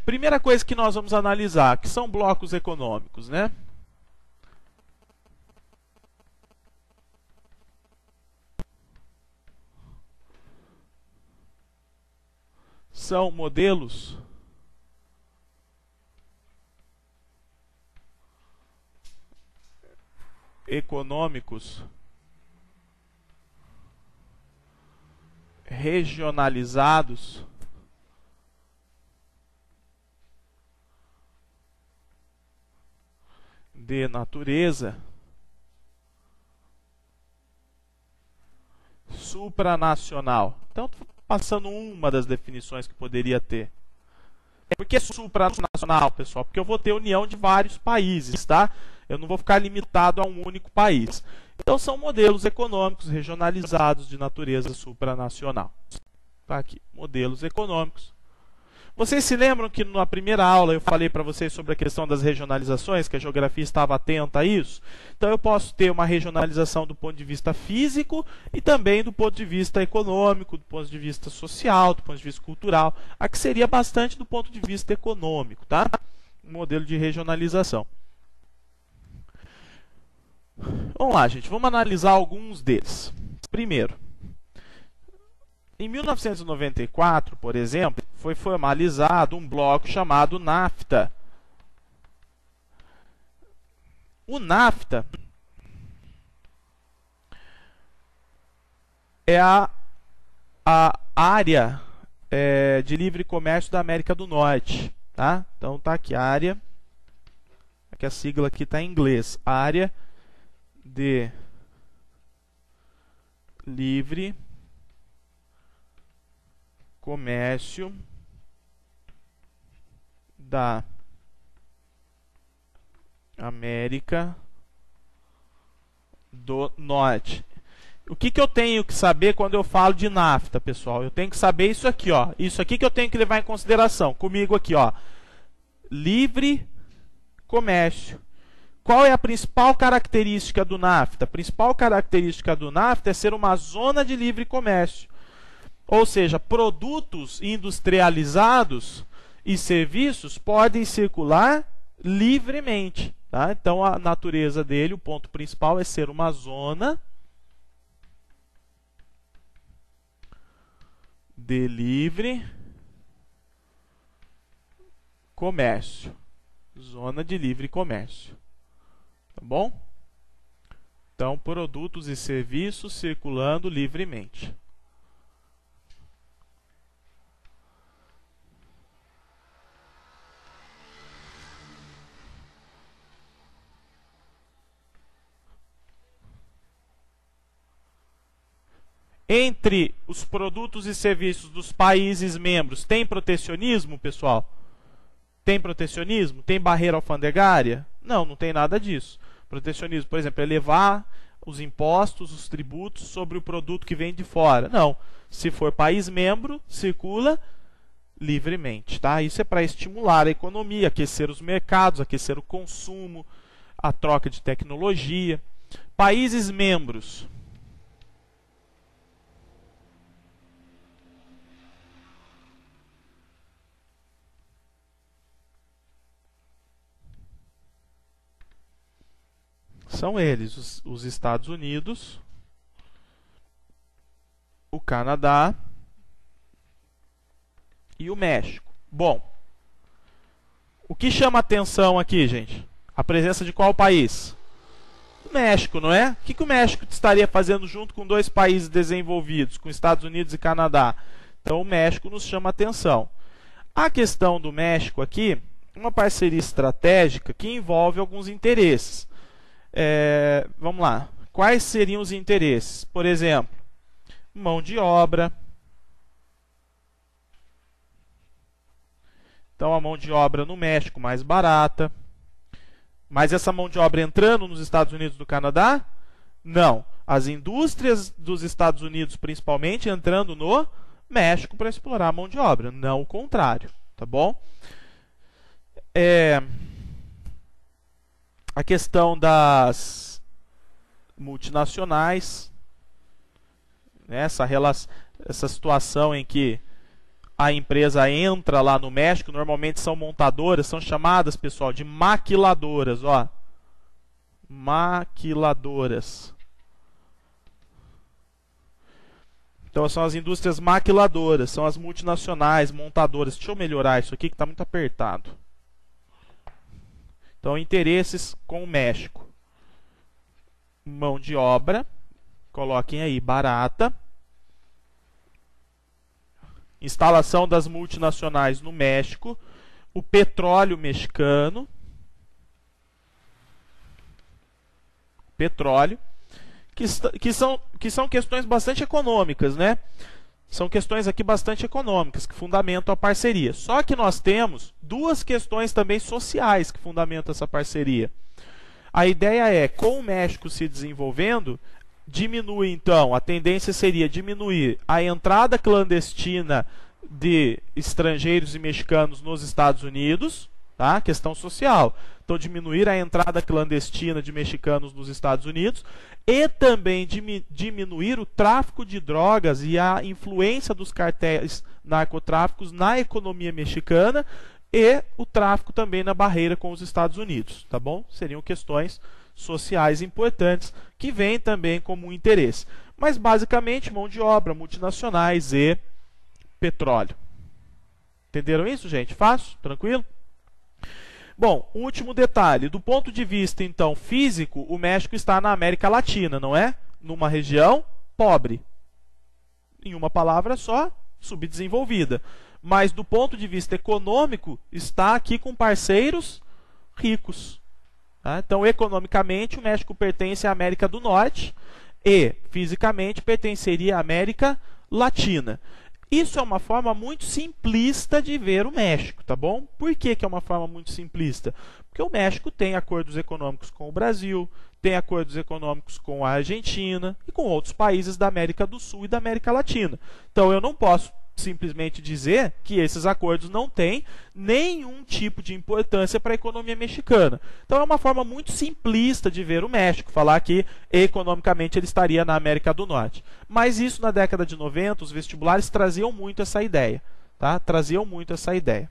Primeira coisa que nós vamos analisar, que são blocos econômicos, né? São modelos econômicos regionalizados de natureza supranacional. Então, passando uma das definições que poderia ter. Por que supranacional, pessoal? Porque eu vou ter união de vários países, tá? Eu não vou ficar limitado a um único país. Então, são modelos econômicos regionalizados de natureza supranacional. Tá aqui, modelos econômicos. Vocês se lembram que na primeira aula eu falei para vocês sobre a questão das regionalizações, que a geografia estava atenta a isso? Então eu posso ter uma regionalização do ponto de vista físico e também do ponto de vista econômico, do ponto de vista social, do ponto de vista cultural. Aqui seria bastante do ponto de vista econômico, tá? Um modelo de regionalização. Vamos lá, gente. Vamos analisar alguns deles. Primeiro, em 1994, por exemplo, foi formalizado um bloco chamado NAFTA. O NAFTA é a área de livre comércio da América do Norte. Tá? Então tá aqui a área, aqui a sigla aqui está em inglês, área de livre comércio da América do Norte. O que eu tenho que saber quando eu falo de NAFTA, pessoal? Eu tenho que saber isso aqui, ó. Isso aqui que eu tenho que levar em consideração. Comigo aqui, ó. Livre comércio. Qual é a principal característica do NAFTA? A principal característica do NAFTA é ser uma zona de livre comércio. Ou seja, produtos industrializados e serviços podem circular livremente. Tá? Então, a natureza dele, o ponto principal é ser uma zona de livre comércio. Zona de livre comércio. Tá bom? Então, produtos e serviços circulando livremente. Entre os produtos e serviços dos países membros, tem protecionismo, pessoal? Tem protecionismo? Tem barreira alfandegária? Não, não tem nada disso. Protecionismo, por exemplo, é elevar os impostos, os tributos sobre o produto que vem de fora. Não. Se for país membro, circula livremente. Tá? Isso é para estimular a economia, aquecer os mercados, aquecer o consumo, a troca de tecnologia. Países membros. São eles, os Estados Unidos, o Canadá e o México. Bom, o que chama atenção aqui, gente? A presença de qual país? O México, não é? O que o México estaria fazendo junto com dois países desenvolvidos, com Estados Unidos e Canadá? Então, o México nos chama atenção. A questão do México aqui, uma parceria estratégica que envolve alguns interesses. Vamos lá. Quais seriam os interesses? Por exemplo, mão de obra. Então, a mão de obra no México mais barata. Mas essa mão de obra entrando nos Estados Unidos do Canadá? Não. As indústrias dos Estados Unidos, principalmente, entrando no México para explorar a mão de obra. Não o contrário. Tá bom? A questão das multinacionais, né? Essa situação em que a empresa entra lá no México, normalmente são montadoras, são chamadas, pessoal, de maquiladoras, ó. Maquiladoras. Então são as indústrias maquiladoras, são as multinacionais, montadoras. Deixa eu melhorar isso aqui que está muito apertado. Então, interesses com o México. Mão de obra, coloquem aí, barata. Instalação das multinacionais no México, o petróleo mexicano, petróleo, que são questões bastante econômicas, né? São questões aqui bastante econômicas que fundamentam a parceria. Só que nós temos duas questões também sociais que fundamentam essa parceria. A ideia é, com o México se desenvolvendo, diminui então, a tendência seria diminuir a entrada clandestina de estrangeiros e mexicanos nos Estados Unidos, tá? Questão social. Então, diminuir a entrada clandestina de mexicanos nos Estados Unidos e também diminuir o tráfico de drogas e a influência dos cartéis narcotráficos na economia mexicana e o tráfico também na barreira com os Estados Unidos, tá bom? Seriam questões sociais importantes que vêm também como um interesse. Mas basicamente mão de obra, multinacionais e petróleo. Entenderam isso, gente? Fácil? Tranquilo? Bom, um último detalhe. Do ponto de vista, então, físico, o México está na América Latina, não é? Numa região pobre. Em uma palavra só, subdesenvolvida. Mas do ponto de vista econômico, está aqui com parceiros ricos. Tá? Então, economicamente, o México pertence à América do Norte e, fisicamente, pertenceria à América Latina. Isso é uma forma muito simplista de ver o México, tá bom? Por que é uma forma muito simplista? Porque o México tem acordos econômicos com o Brasil, tem acordos econômicos com a Argentina e com outros países da América do Sul e da América Latina. Então, eu não posso simplesmente dizer que esses acordos não têm nenhum tipo de importância para a economia mexicana. Então é uma forma muito simplista de ver o México, falar que economicamente ele estaria na América do Norte. Mas isso na década de 90, os vestibulares traziam muito essa ideia, tá? Traziam muito essa ideia.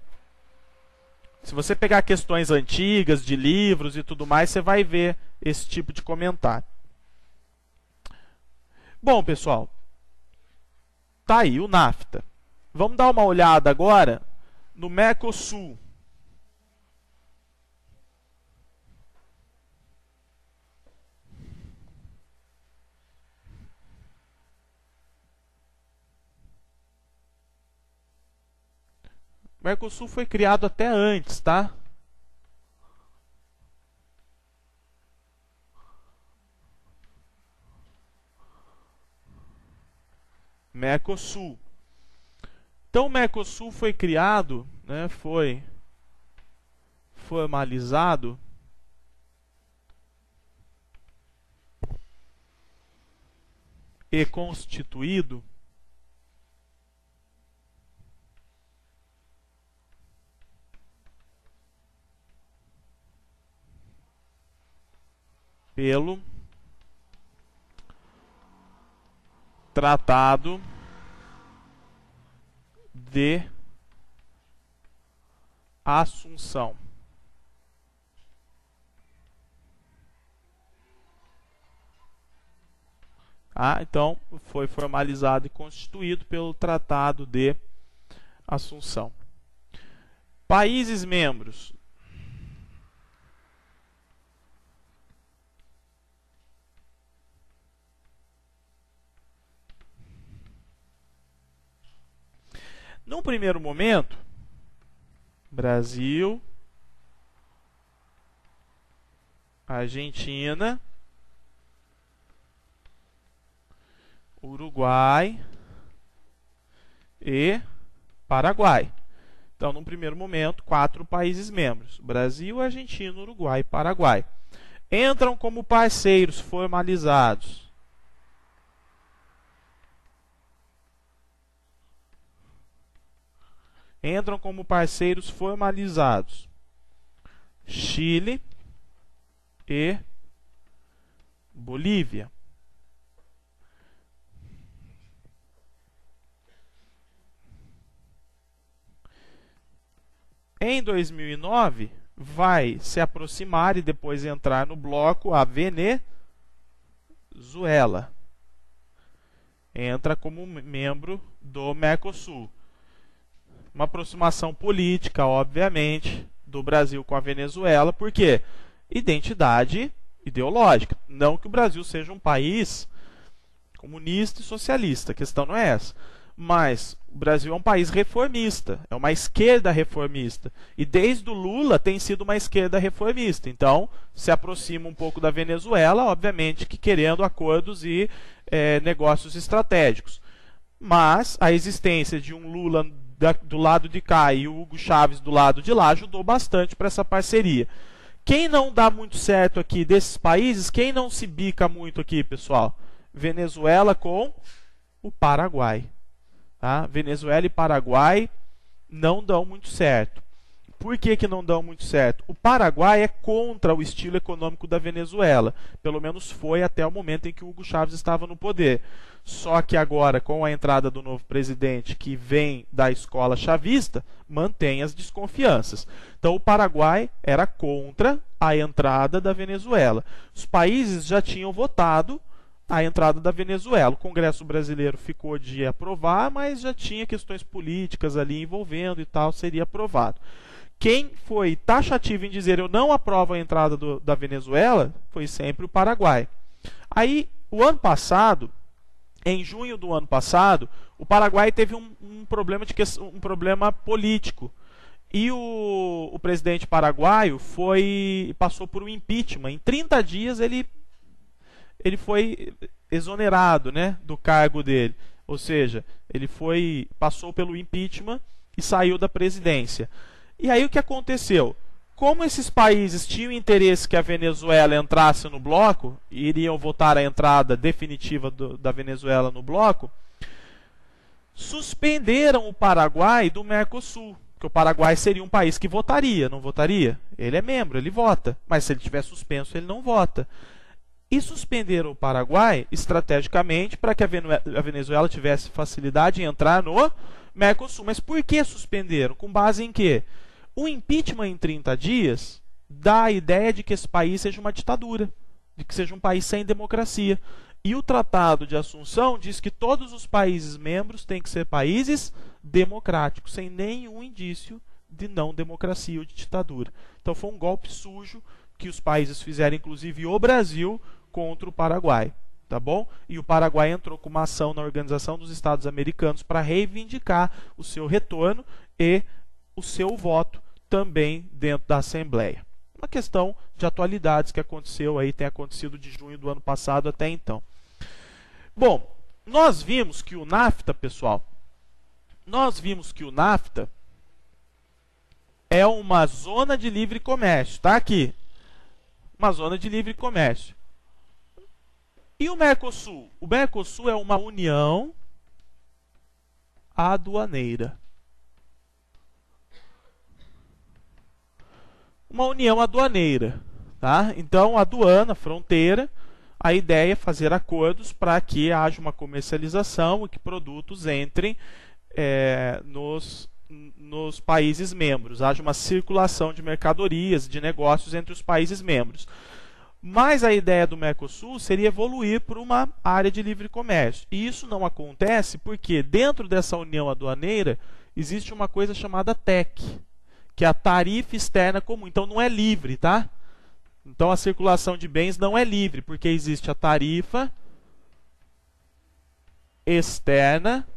Se você pegar questões antigas de livros e tudo mais, você vai ver esse tipo de comentário. Bom, pessoal, tá aí o NAFTA. Vamos dar uma olhada agora no Mercosul. O Mercosul foi criado até antes, tá? Mercosul. Então, o Mercosul foi criado, né, foi formalizado e constituído pelo Tratado de Assunção. Então, foi formalizado e constituído pelo Tratado de Assunção. Países membros. Num primeiro momento, Brasil, Argentina, Uruguai e Paraguai. Então, num primeiro momento, 4 países membros: Brasil, Argentina, Uruguai e Paraguai. Entram como parceiros formalizados Chile e Bolívia. Em 2009, vai se aproximar e depois entrar no bloco a Venezuela. Entra como membro do Mercosul. Uma aproximação política, obviamente, do Brasil com a Venezuela. Por quê? Identidade ideológica. Não que o Brasil seja um país comunista e socialista, a questão não é essa. Mas o Brasil é um país reformista, é uma esquerda reformista. E desde o Lula tem sido uma esquerda reformista. Então, se aproxima um pouco da Venezuela, obviamente que querendo acordos e negócios estratégicos. Mas a existência de um Lula do lado de cá e o Hugo Chávez do lado de lá ajudou bastante para essa parceria. Quem não dá muito certo aqui desses países, quem não se bica muito aqui, pessoal? Venezuela com o Paraguai. Tá? Venezuela e Paraguai não dão muito certo. Por que não dão muito certo? O Paraguai é contra o estilo econômico da Venezuela. Pelo menos foi até o momento em que o Hugo Chávez estava no poder. Só que agora, com a entrada do novo presidente, que vem da escola chavista, mantém as desconfianças. Então, o Paraguai era contra a entrada da Venezuela. Os países já tinham votado a entrada da Venezuela. O Congresso brasileiro ficou de aprovar, mas já tinha questões políticas ali envolvendo e tal, seria aprovado. Quem foi taxativo em dizer eu não aprovo a entrada da Venezuela foi sempre o Paraguai. Aí, o ano passado, em junho do ano passado, o Paraguai teve um problema político. E o presidente paraguaio passou por um impeachment. Em 30 dias ele foi exonerado, né, do cargo dele. Ou seja, ele passou pelo impeachment e saiu da presidência. E aí o que aconteceu? Como esses países tinham interesse que a Venezuela entrasse no bloco, e iriam votar a entrada definitiva da Venezuela no bloco, suspenderam o Paraguai do Mercosul. Porque o Paraguai seria um país que votaria, não votaria? Ele é membro, ele vota. Mas se ele estiver suspenso, ele não vota. E suspenderam o Paraguai estrategicamente para que a Venezuela tivesse facilidade em entrar no Mercosul. Mas por que suspenderam? Com base em quê? O impeachment em 30 dias dá a ideia de que esse país seja uma ditadura, de que seja um país sem democracia. E o Tratado de Assunção diz que todos os países membros têm que ser países democráticos, sem nenhum indício de não democracia ou de ditadura. Então foi um golpe sujo que os países fizeram, inclusive o Brasil, contra o Paraguai. Tá bom? E o Paraguai entrou com uma ação na Organização dos Estados Americanos para reivindicar o seu retorno e o seu voto também dentro da Assembleia. Uma questão de atualidades que aconteceu aí, tem acontecido de junho do ano passado até então. Bom, nós vimos que o NAFTA, pessoal, é uma zona de livre comércio, tá aqui. Uma zona de livre comércio. E o Mercosul? O Mercosul é uma união aduaneira. Uma união aduaneira, tá? Então, aduana, fronteira, a ideia é fazer acordos para que haja uma comercialização e que produtos entrem nos países membros, haja uma circulação de mercadorias, de negócios entre os países membros. Mas a ideia do Mercosul seria evoluir para uma área de livre comércio. E isso não acontece porque dentro dessa união aduaneira existe uma coisa chamada TEC, que é a tarifa externa comum. Então não é livre, tá? Então a circulação de bens não é livre, porque existe a tarifa externa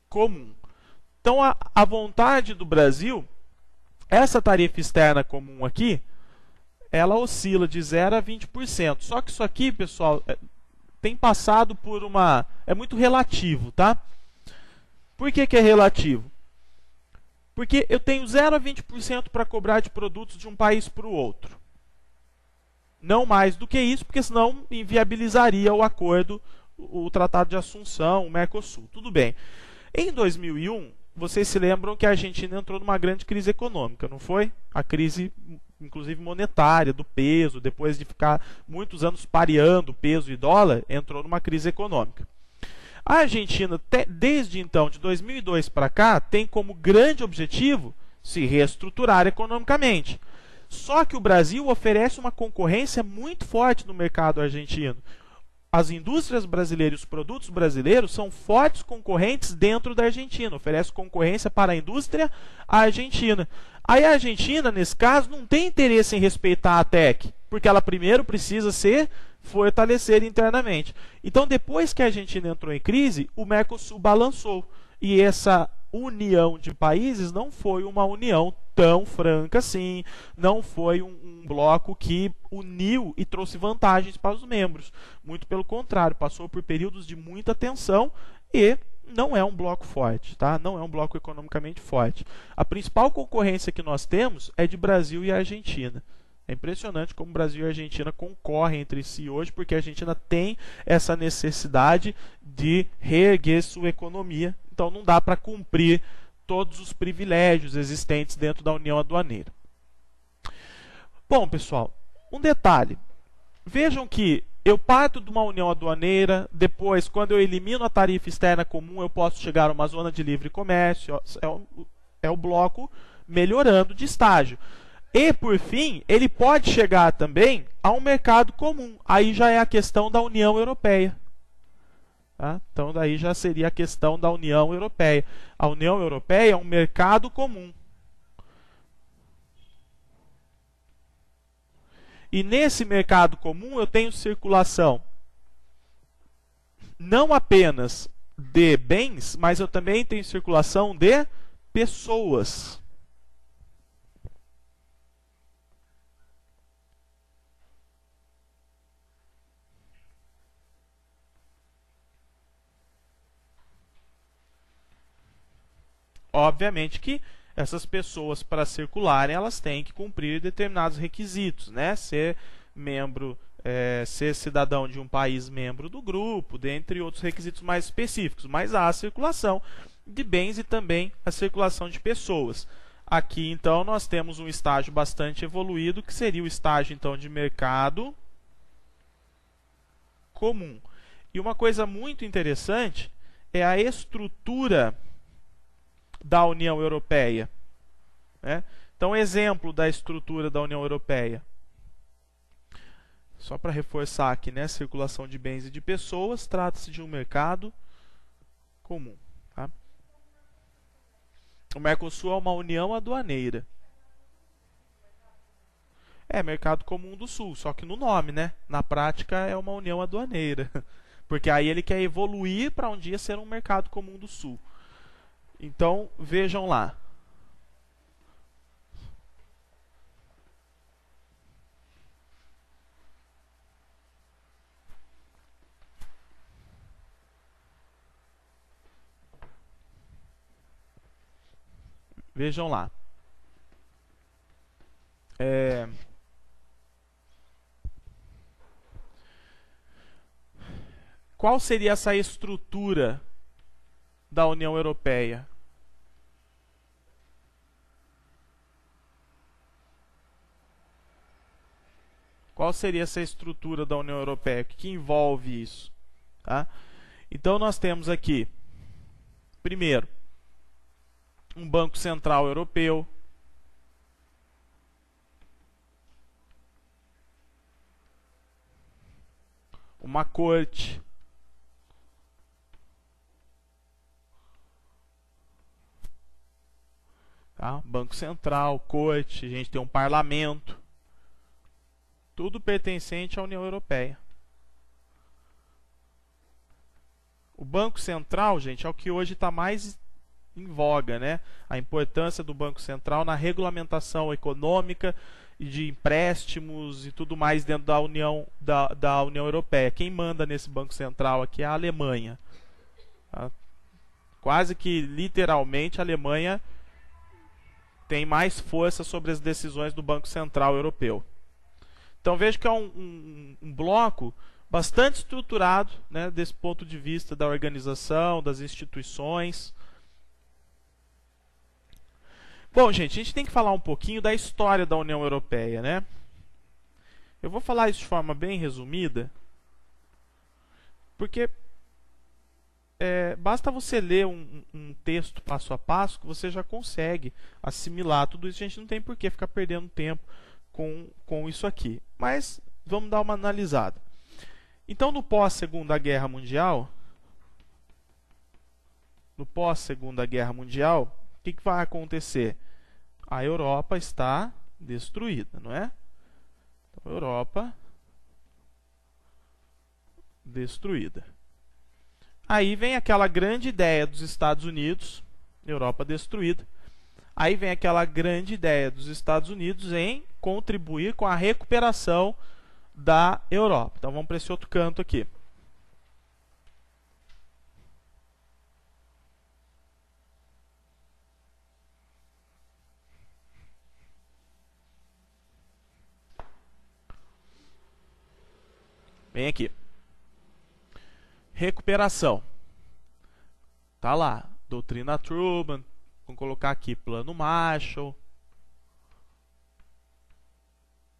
comum. Então a vontade do Brasil, essa tarifa externa comum aqui, ela oscila de 0 a 20%. Só que isso aqui, pessoal, tem passado por uma... É muito relativo, tá? Por que que é relativo? Porque eu tenho 0 a 20% para cobrar de produtos de um país para o outro. Não mais do que isso, porque senão inviabilizaria o acordo, o Tratado de Assunção, o Mercosul. Tudo bem. Em 2001, vocês se lembram que a Argentina entrou numa grande crise econômica, não foi? A crise, inclusive monetária, do peso, depois de ficar muitos anos pareando peso e dólar, entrou numa crise econômica. A Argentina, desde então, de 2002 para cá, tem como grande objetivo se reestruturar economicamente. Só que o Brasil oferece uma concorrência muito forte no mercado argentino. As indústrias brasileiras e os produtos brasileiros são fortes concorrentes dentro da Argentina, oferece concorrência para a indústria argentina. Aí a Argentina, nesse caso, não tem interesse em respeitar a TEC, porque ela primeiro precisa se fortalecer internamente. Então, depois que a Argentina entrou em crise, o Mercosul balançou. E essa união de países não foi uma união tão franca assim, não foi um bloco que uniu e trouxe vantagens para os membros. Muito pelo contrário, passou por períodos de muita tensão e não é um bloco forte, tá? Não é um bloco economicamente forte. A principal concorrência que nós temos é de Brasil e Argentina. É impressionante como Brasil e Argentina concorrem entre si hoje, porque a Argentina tem essa necessidade de reerguer sua economia. Então não dá para cumprir todos os privilégios existentes dentro da União Aduaneira. Bom, pessoal, um detalhe. Vejam que eu parto de uma União Aduaneira, depois, quando eu elimino a tarifa externa comum, eu posso chegar a uma zona de livre comércio. É o bloco melhorando de estágio. E, por fim, ele pode chegar também a um mercado comum. Aí já é a questão da União Europeia. Tá? Então, daí já seria a questão da União Europeia. A União Europeia é um mercado comum. E nesse mercado comum eu tenho circulação não apenas de bens, mas eu também tenho circulação de pessoas. Obviamente que essas pessoas, para circularem, elas têm que cumprir determinados requisitos, né? Ser membro, ser cidadão de um país membro do grupo, dentre outros requisitos mais específicos. Mas há a circulação de bens e também a circulação de pessoas. Aqui, então, nós temos um estágio bastante evoluído, que seria o estágio, então, de mercado comum. E uma coisa muito interessante é a estrutura da União Europeia. Né? Então, exemplo da estrutura da União Europeia. Só para reforçar aqui, né? Circulação de bens e de pessoas, trata-se de um mercado comum. Tá? O Mercosul é uma união aduaneira. É mercado comum do Sul, só que no nome, né? Na prática é uma união aduaneira. Porque aí ele quer evoluir para um dia ser um mercado comum do Sul. Então, vejam lá. Vejam lá. Qual seria essa estrutura da União Europeia? Qual seria essa estrutura da União Europeia? O que envolve isso? Tá? Então, nós temos aqui, primeiro, um Banco Central Europeu, uma corte, tá? Banco Central, corte, a gente tem um parlamento, tudo pertencente à União Europeia. O Banco Central, gente, é o que hoje está mais em voga, né? A importância do Banco Central na regulamentação econômica e de empréstimos e tudo mais dentro da União Europeia. Quem manda nesse Banco Central aqui é a Alemanha. Tá? Quase que literalmente a Alemanha tem mais força sobre as decisões do Banco Central Europeu. Então vejo que é um bloco bastante estruturado, né, desse ponto de vista da organização, das instituições. Bom, gente, a gente tem que falar um pouquinho da história da União Europeia, né? Eu vou falar isso de forma bem resumida, porque basta você ler um texto passo a passo que você já consegue assimilar tudo isso. A gente não tem por que ficar perdendo tempo com isso aqui. Mas vamos dar uma analisada. Então, no pós-Segunda Guerra Mundial, o que vai acontecer? A Europa está destruída, não é? Então, Europa destruída. Aí vem aquela grande ideia dos Estados Unidos, Europa destruída. Aí vem aquela grande ideia dos Estados Unidos em contribuir com a recuperação da Europa. Então vamos para esse outro canto aqui. Vem aqui. Recuperação. Tá lá. Doutrina Truman. Vamos colocar aqui Plano Marshall.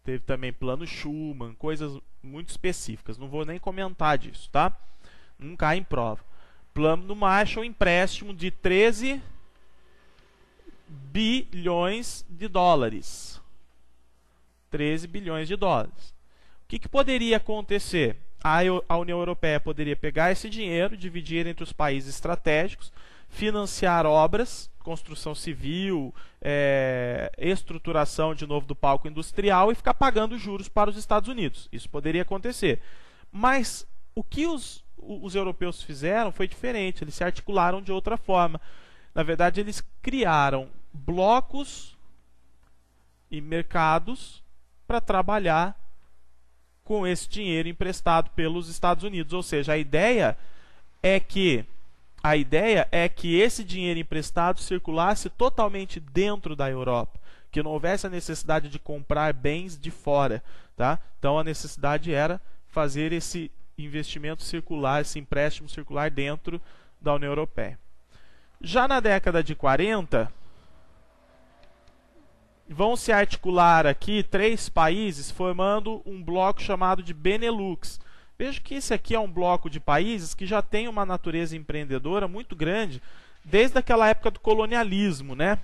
Teve também Plano Schuman. Coisas muito específicas. Não vou nem comentar disso, tá? Não cai em prova. Plano Marshall, empréstimo de 13 bilhões de dólares. 13 bilhões de dólares. O que poderia acontecer? A União Europeia poderia pegar esse dinheiro, dividir entre os países estratégicos, financiar obras, construção civil, estruturação de novo do palco industrial e ficar pagando juros para os Estados Unidos. Isso poderia acontecer. Mas o que os europeus fizeram foi diferente, eles se articularam de outra forma. Na verdade, eles criaram blocos e mercados para trabalhar com esse dinheiro emprestado pelos Estados Unidos. Ou seja, a ideia é que esse dinheiro emprestado circulasse totalmente dentro da Europa, que não houvesse a necessidade de comprar bens de fora, tá? Então a necessidade era fazer esse investimento circular, esse empréstimo circular dentro da União Europeia. Já na década de 40, vão se articular aqui 3 países formando um bloco chamado de Benelux. Veja que esse aqui é um bloco de países que já tem uma natureza empreendedora muito grande desde aquela época do colonialismo, né?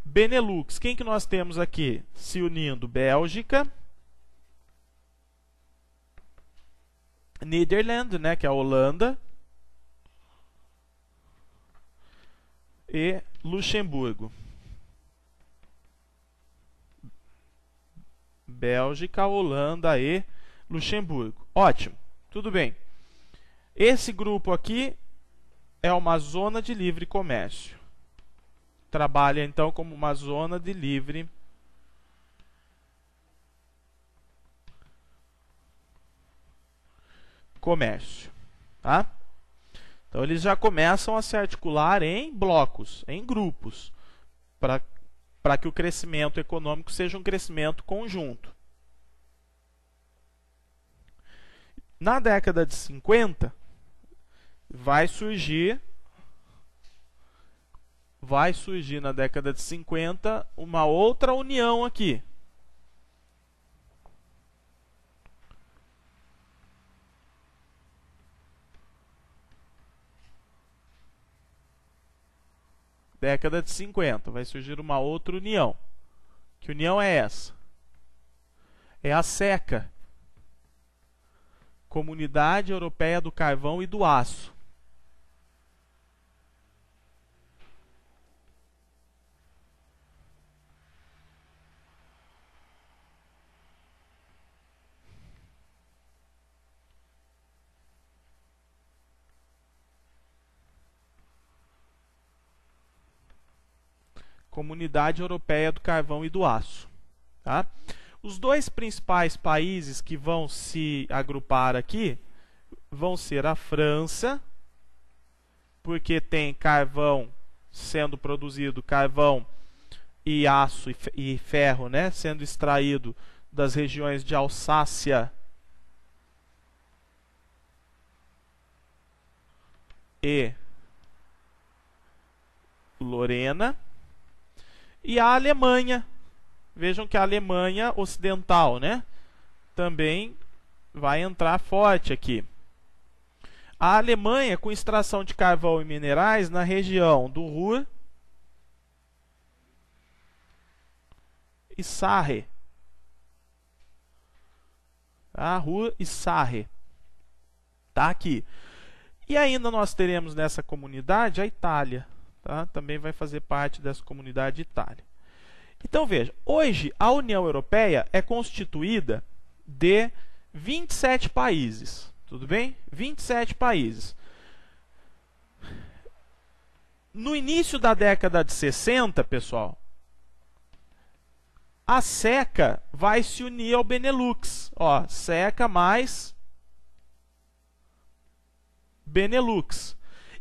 Benelux, quem que nós temos aqui se unindo? Bélgica, Nederland, né, que é a Holanda, e Luxemburgo. Bélgica, Holanda e Luxemburgo. Ótimo, tudo bem. Esse grupo aqui é uma zona de livre comércio. Trabalha então como uma zona de livre comércio, tá? Então eles já começam a se articular em blocos, em grupos, para que o crescimento econômico seja um crescimento conjunto. Na década de 50, vai surgir na década de 50 uma outra união aqui. Década de 50, vai surgir uma outra união. Que união é essa? É a SECA, Comunidade Europeia do Carvão e do Aço. Comunidade Europeia do Carvão e do Aço. Tá? Os dois principais países que vão se agrupar aqui vão ser a França, porque tem carvão sendo produzido, carvão e aço e ferro, né, sendo extraído das regiões de Alsácia e Lorena, e a Alemanha. Vejam que a Alemanha ocidental, né, também vai entrar forte aqui. A Alemanha com extração de carvão e minerais na região do Ruhr e Sarre. Tá? Ruhr e Sarre. Tá aqui. E ainda nós teremos nessa comunidade a Itália. Tá? Também vai fazer parte dessa comunidade Itália. Então veja, hoje a União Europeia é constituída de 27 países. Tudo bem? 27 países. No início da década de 60, pessoal, a SECA vai se unir ao Benelux. Ó, SECA mais Benelux.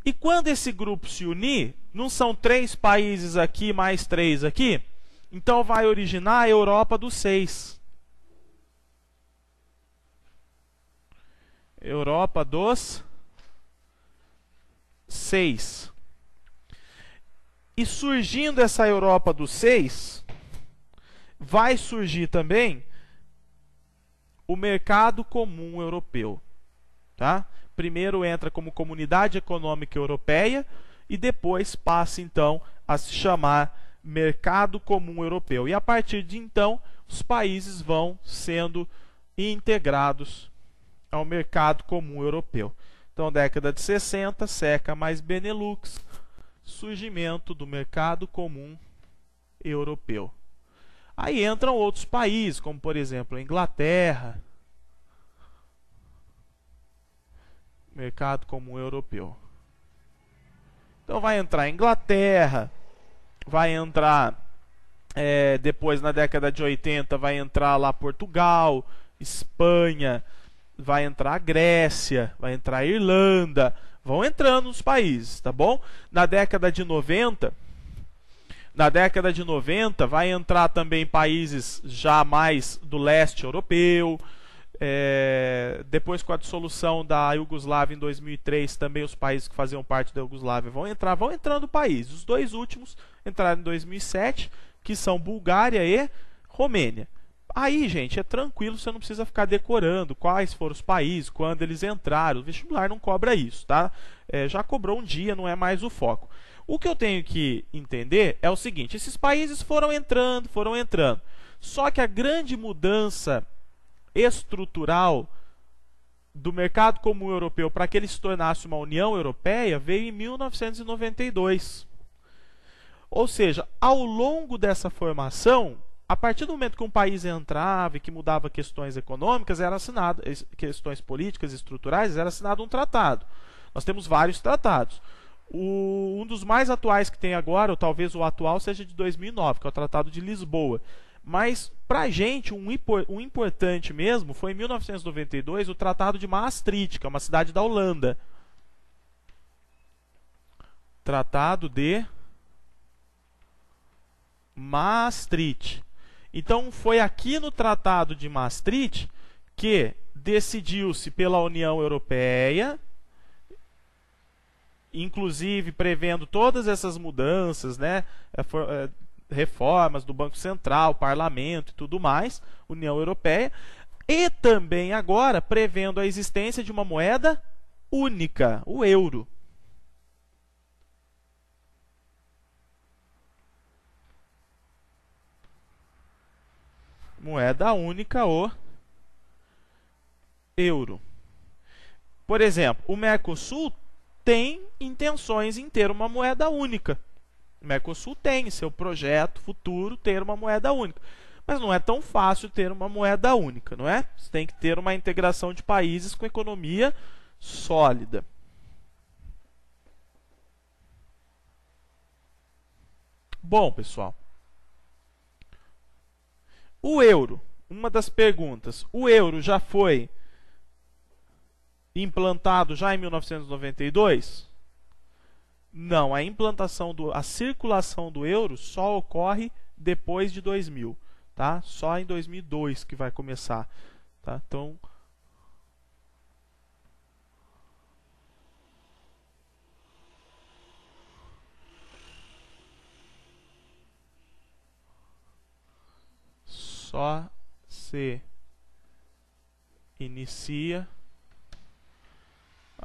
E quando esse grupo se unir, não são 3 países aqui mais 3 aqui? Então vai originar a Europa dos 6. Europa dos 6. E surgindo essa Europa dos 6, vai surgir também o mercado comum europeu. Tá? Primeiro entra como Comunidade Econômica Europeia e depois passa então a se chamar Mercado Comum Europeu. E a partir de então, os países vão sendo integrados ao mercado comum europeu. Então, década de 60, SECA mais Benelux, surgimento do mercado comum europeu. Aí entram outros países, como por exemplo a Inglaterra, mercado comum europeu. Então vai entrar a Inglaterra, vai entrar, depois na década de 80, vai entrar lá Portugal, Espanha, vai entrar a Grécia, vai entrar a Irlanda, vão entrando os países, tá bom? Na década de 90 vai entrar também países já mais do leste europeu. Depois com a dissolução da Iugoslávia em 2003, também os países que faziam parte da Iugoslávia vão entrando países. Os dois últimos entraram em 2007, que são Bulgária e Romênia. Aí, gente, é tranquilo, você não precisa ficar decorando quais foram os países, quando eles entraram. O vestibular não cobra isso, tá? Já cobrou um dia, não é mais o foco. O que eu tenho que entender é o seguinte: esses países foram entrando. Só que a grande mudança estrutural do mercado comum europeu para que ele se tornasse uma União Europeia veio em 1992. Ou seja, ao longo dessa formação, a partir do momento que um país entrava e que mudava questões econômicas, era assinado, questões políticas e estruturais, era assinado um tratado. Nós temos vários tratados. Um dos mais atuais que tem agora, ou talvez o atual, seja de 2009, que é o Tratado de Lisboa. Mas, para a gente, um importante mesmo foi em 1992 o Tratado de Maastricht, que é uma cidade da Holanda. Tratado de Maastricht. Então, foi aqui no Tratado de Maastricht que decidiu-se pela União Europeia, inclusive prevendo todas essas mudanças, né? Reformas do Banco Central, Parlamento e tudo mais, União Europeia, e também agora prevendo a existência de uma moeda única, o euro. Moeda única, o euro. Por exemplo, o Mercosul tem intenções em ter uma moeda única. O Mercosul tem seu projeto futuro ter uma moeda única. Mas não é tão fácil ter uma moeda única, não é? Você tem que ter uma integração de países com economia sólida. Bom, pessoal, o euro, uma das perguntas, o euro já foi implantado já em 1992? Não, a implantação a circulação do euro só ocorre depois de 2000, tá? Só em 2002 que vai começar, tá? Então, só se inicia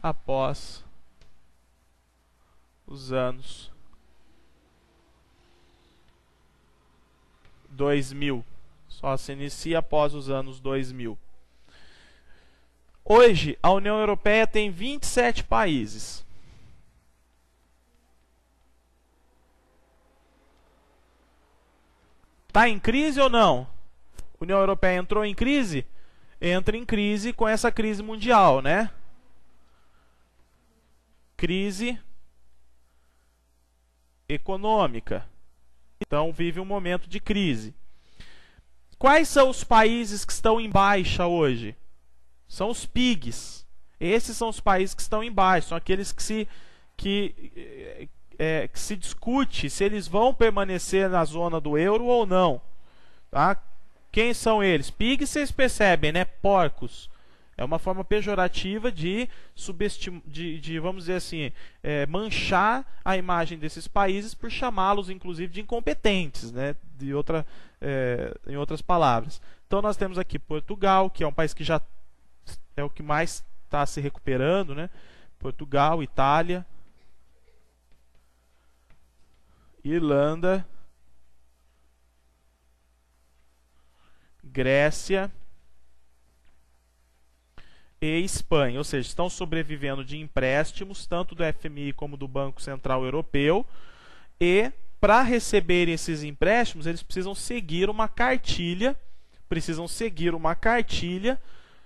após os anos 2000. Só se inicia após os anos 2000. Hoje, a União Europeia tem 27 países. Está em crise ou não? A União Europeia entrou em crise? Entra em crise com essa crise mundial, né? Crise econômica. Então, vive um momento de crise. Quais são os países que estão em baixa hoje? São os PIGs. Esses são os países que estão em baixa. São aqueles que se discute se eles vão permanecer na zona do euro ou não. Tá? Quem são eles? PIGs, vocês percebem, né? Porcos. É uma forma pejorativa de vamos dizer assim, manchar a imagem desses países por chamá-los, inclusive, de incompetentes, né? Em outras palavras. Então, nós temos aqui Portugal, que é um país que já é o que mais está se recuperando, né? Portugal, Itália, Irlanda, Grécia e Espanha, ou seja, estão sobrevivendo de empréstimos, tanto do FMI como do Banco Central Europeu, e para receberem esses empréstimos, eles precisam seguir uma cartilha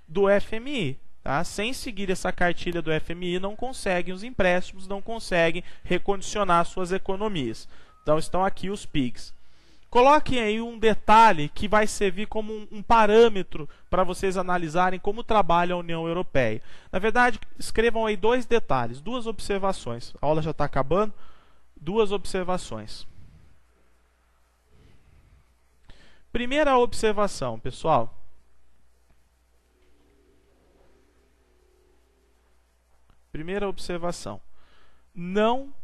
do FMI. Tá? Sem seguir essa cartilha do FMI, não conseguem os empréstimos, não conseguem recondicionar suas economias. Então, estão aqui os PIGs. Coloquem aí um detalhe que vai servir como um parâmetro para vocês analisarem como trabalha a União Europeia. Na verdade, escrevam aí dois detalhes, duas observações. A aula já está acabando. Duas observações. Primeira observação, pessoal. Primeira observação. Não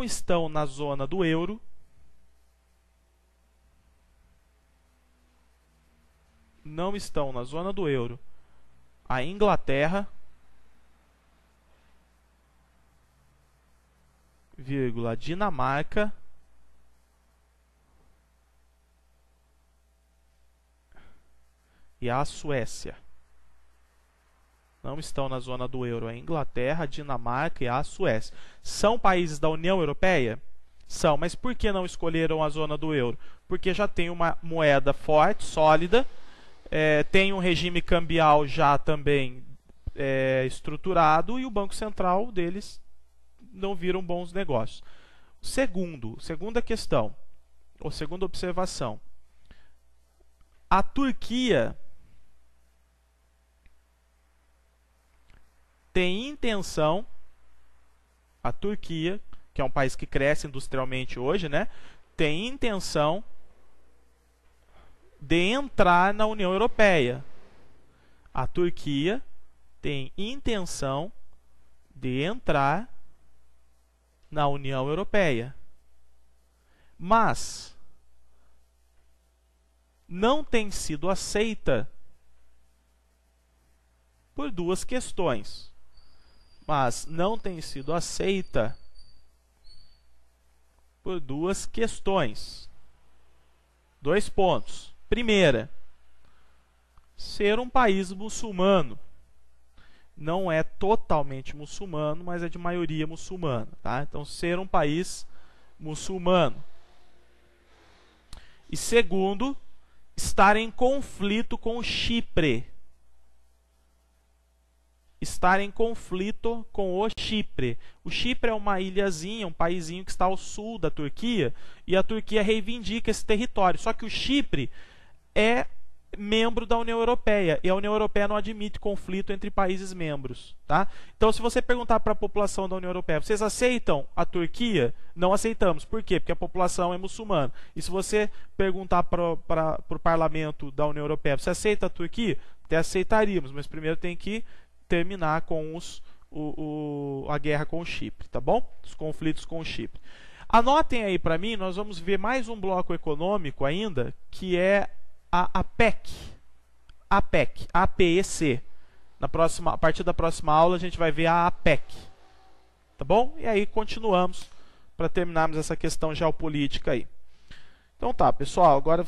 estão na zona do euro a Inglaterra, a Dinamarca e a Suécia. Não estão na zona do euro a Inglaterra, a Dinamarca e a Suécia. São países da União Europeia? São, mas por que não escolheram a zona do euro? Porque já tem uma moeda forte, sólida, tem um regime cambial já também estruturado e o Banco Central deles não viram bons negócios. Segunda questão, ou segunda observação. A Turquia tem intenção, a Turquia, que é um país que cresce industrialmente hoje, né, tem intenção de entrar na União Europeia. A Turquia tem intenção de entrar na União Europeia. Mas não tem sido aceita por duas questões. Dois pontos. Primeira, ser um país muçulmano. Não é totalmente muçulmano, mas é de maioria muçulmana. Tá? Então, ser um país muçulmano. E segundo, estar em conflito com Chipre. estar em conflito com o Chipre. O Chipre é uma ilhazinha, um paizinho que está ao sul da Turquia, e a Turquia reivindica esse território. Só que o Chipre é membro da União Europeia, e a União Europeia não admite conflito entre países membros, tá? Então, se você perguntar para a população da União Europeia, vocês aceitam a Turquia? Não aceitamos. Por quê? Porque a população é muçulmana. E se você perguntar para o parlamento da União Europeia, você aceita a Turquia? Até aceitaríamos, mas primeiro tem que terminar com a guerra com o Chipre, tá bom? Os conflitos com o Chipre. Anotem aí para mim, nós vamos ver mais um bloco econômico ainda, que é a APEC. APEC, APEC. A partir da próxima aula a gente vai ver a APEC. Tá bom? E aí continuamos para terminarmos essa questão geopolítica aí. Então tá, pessoal, agora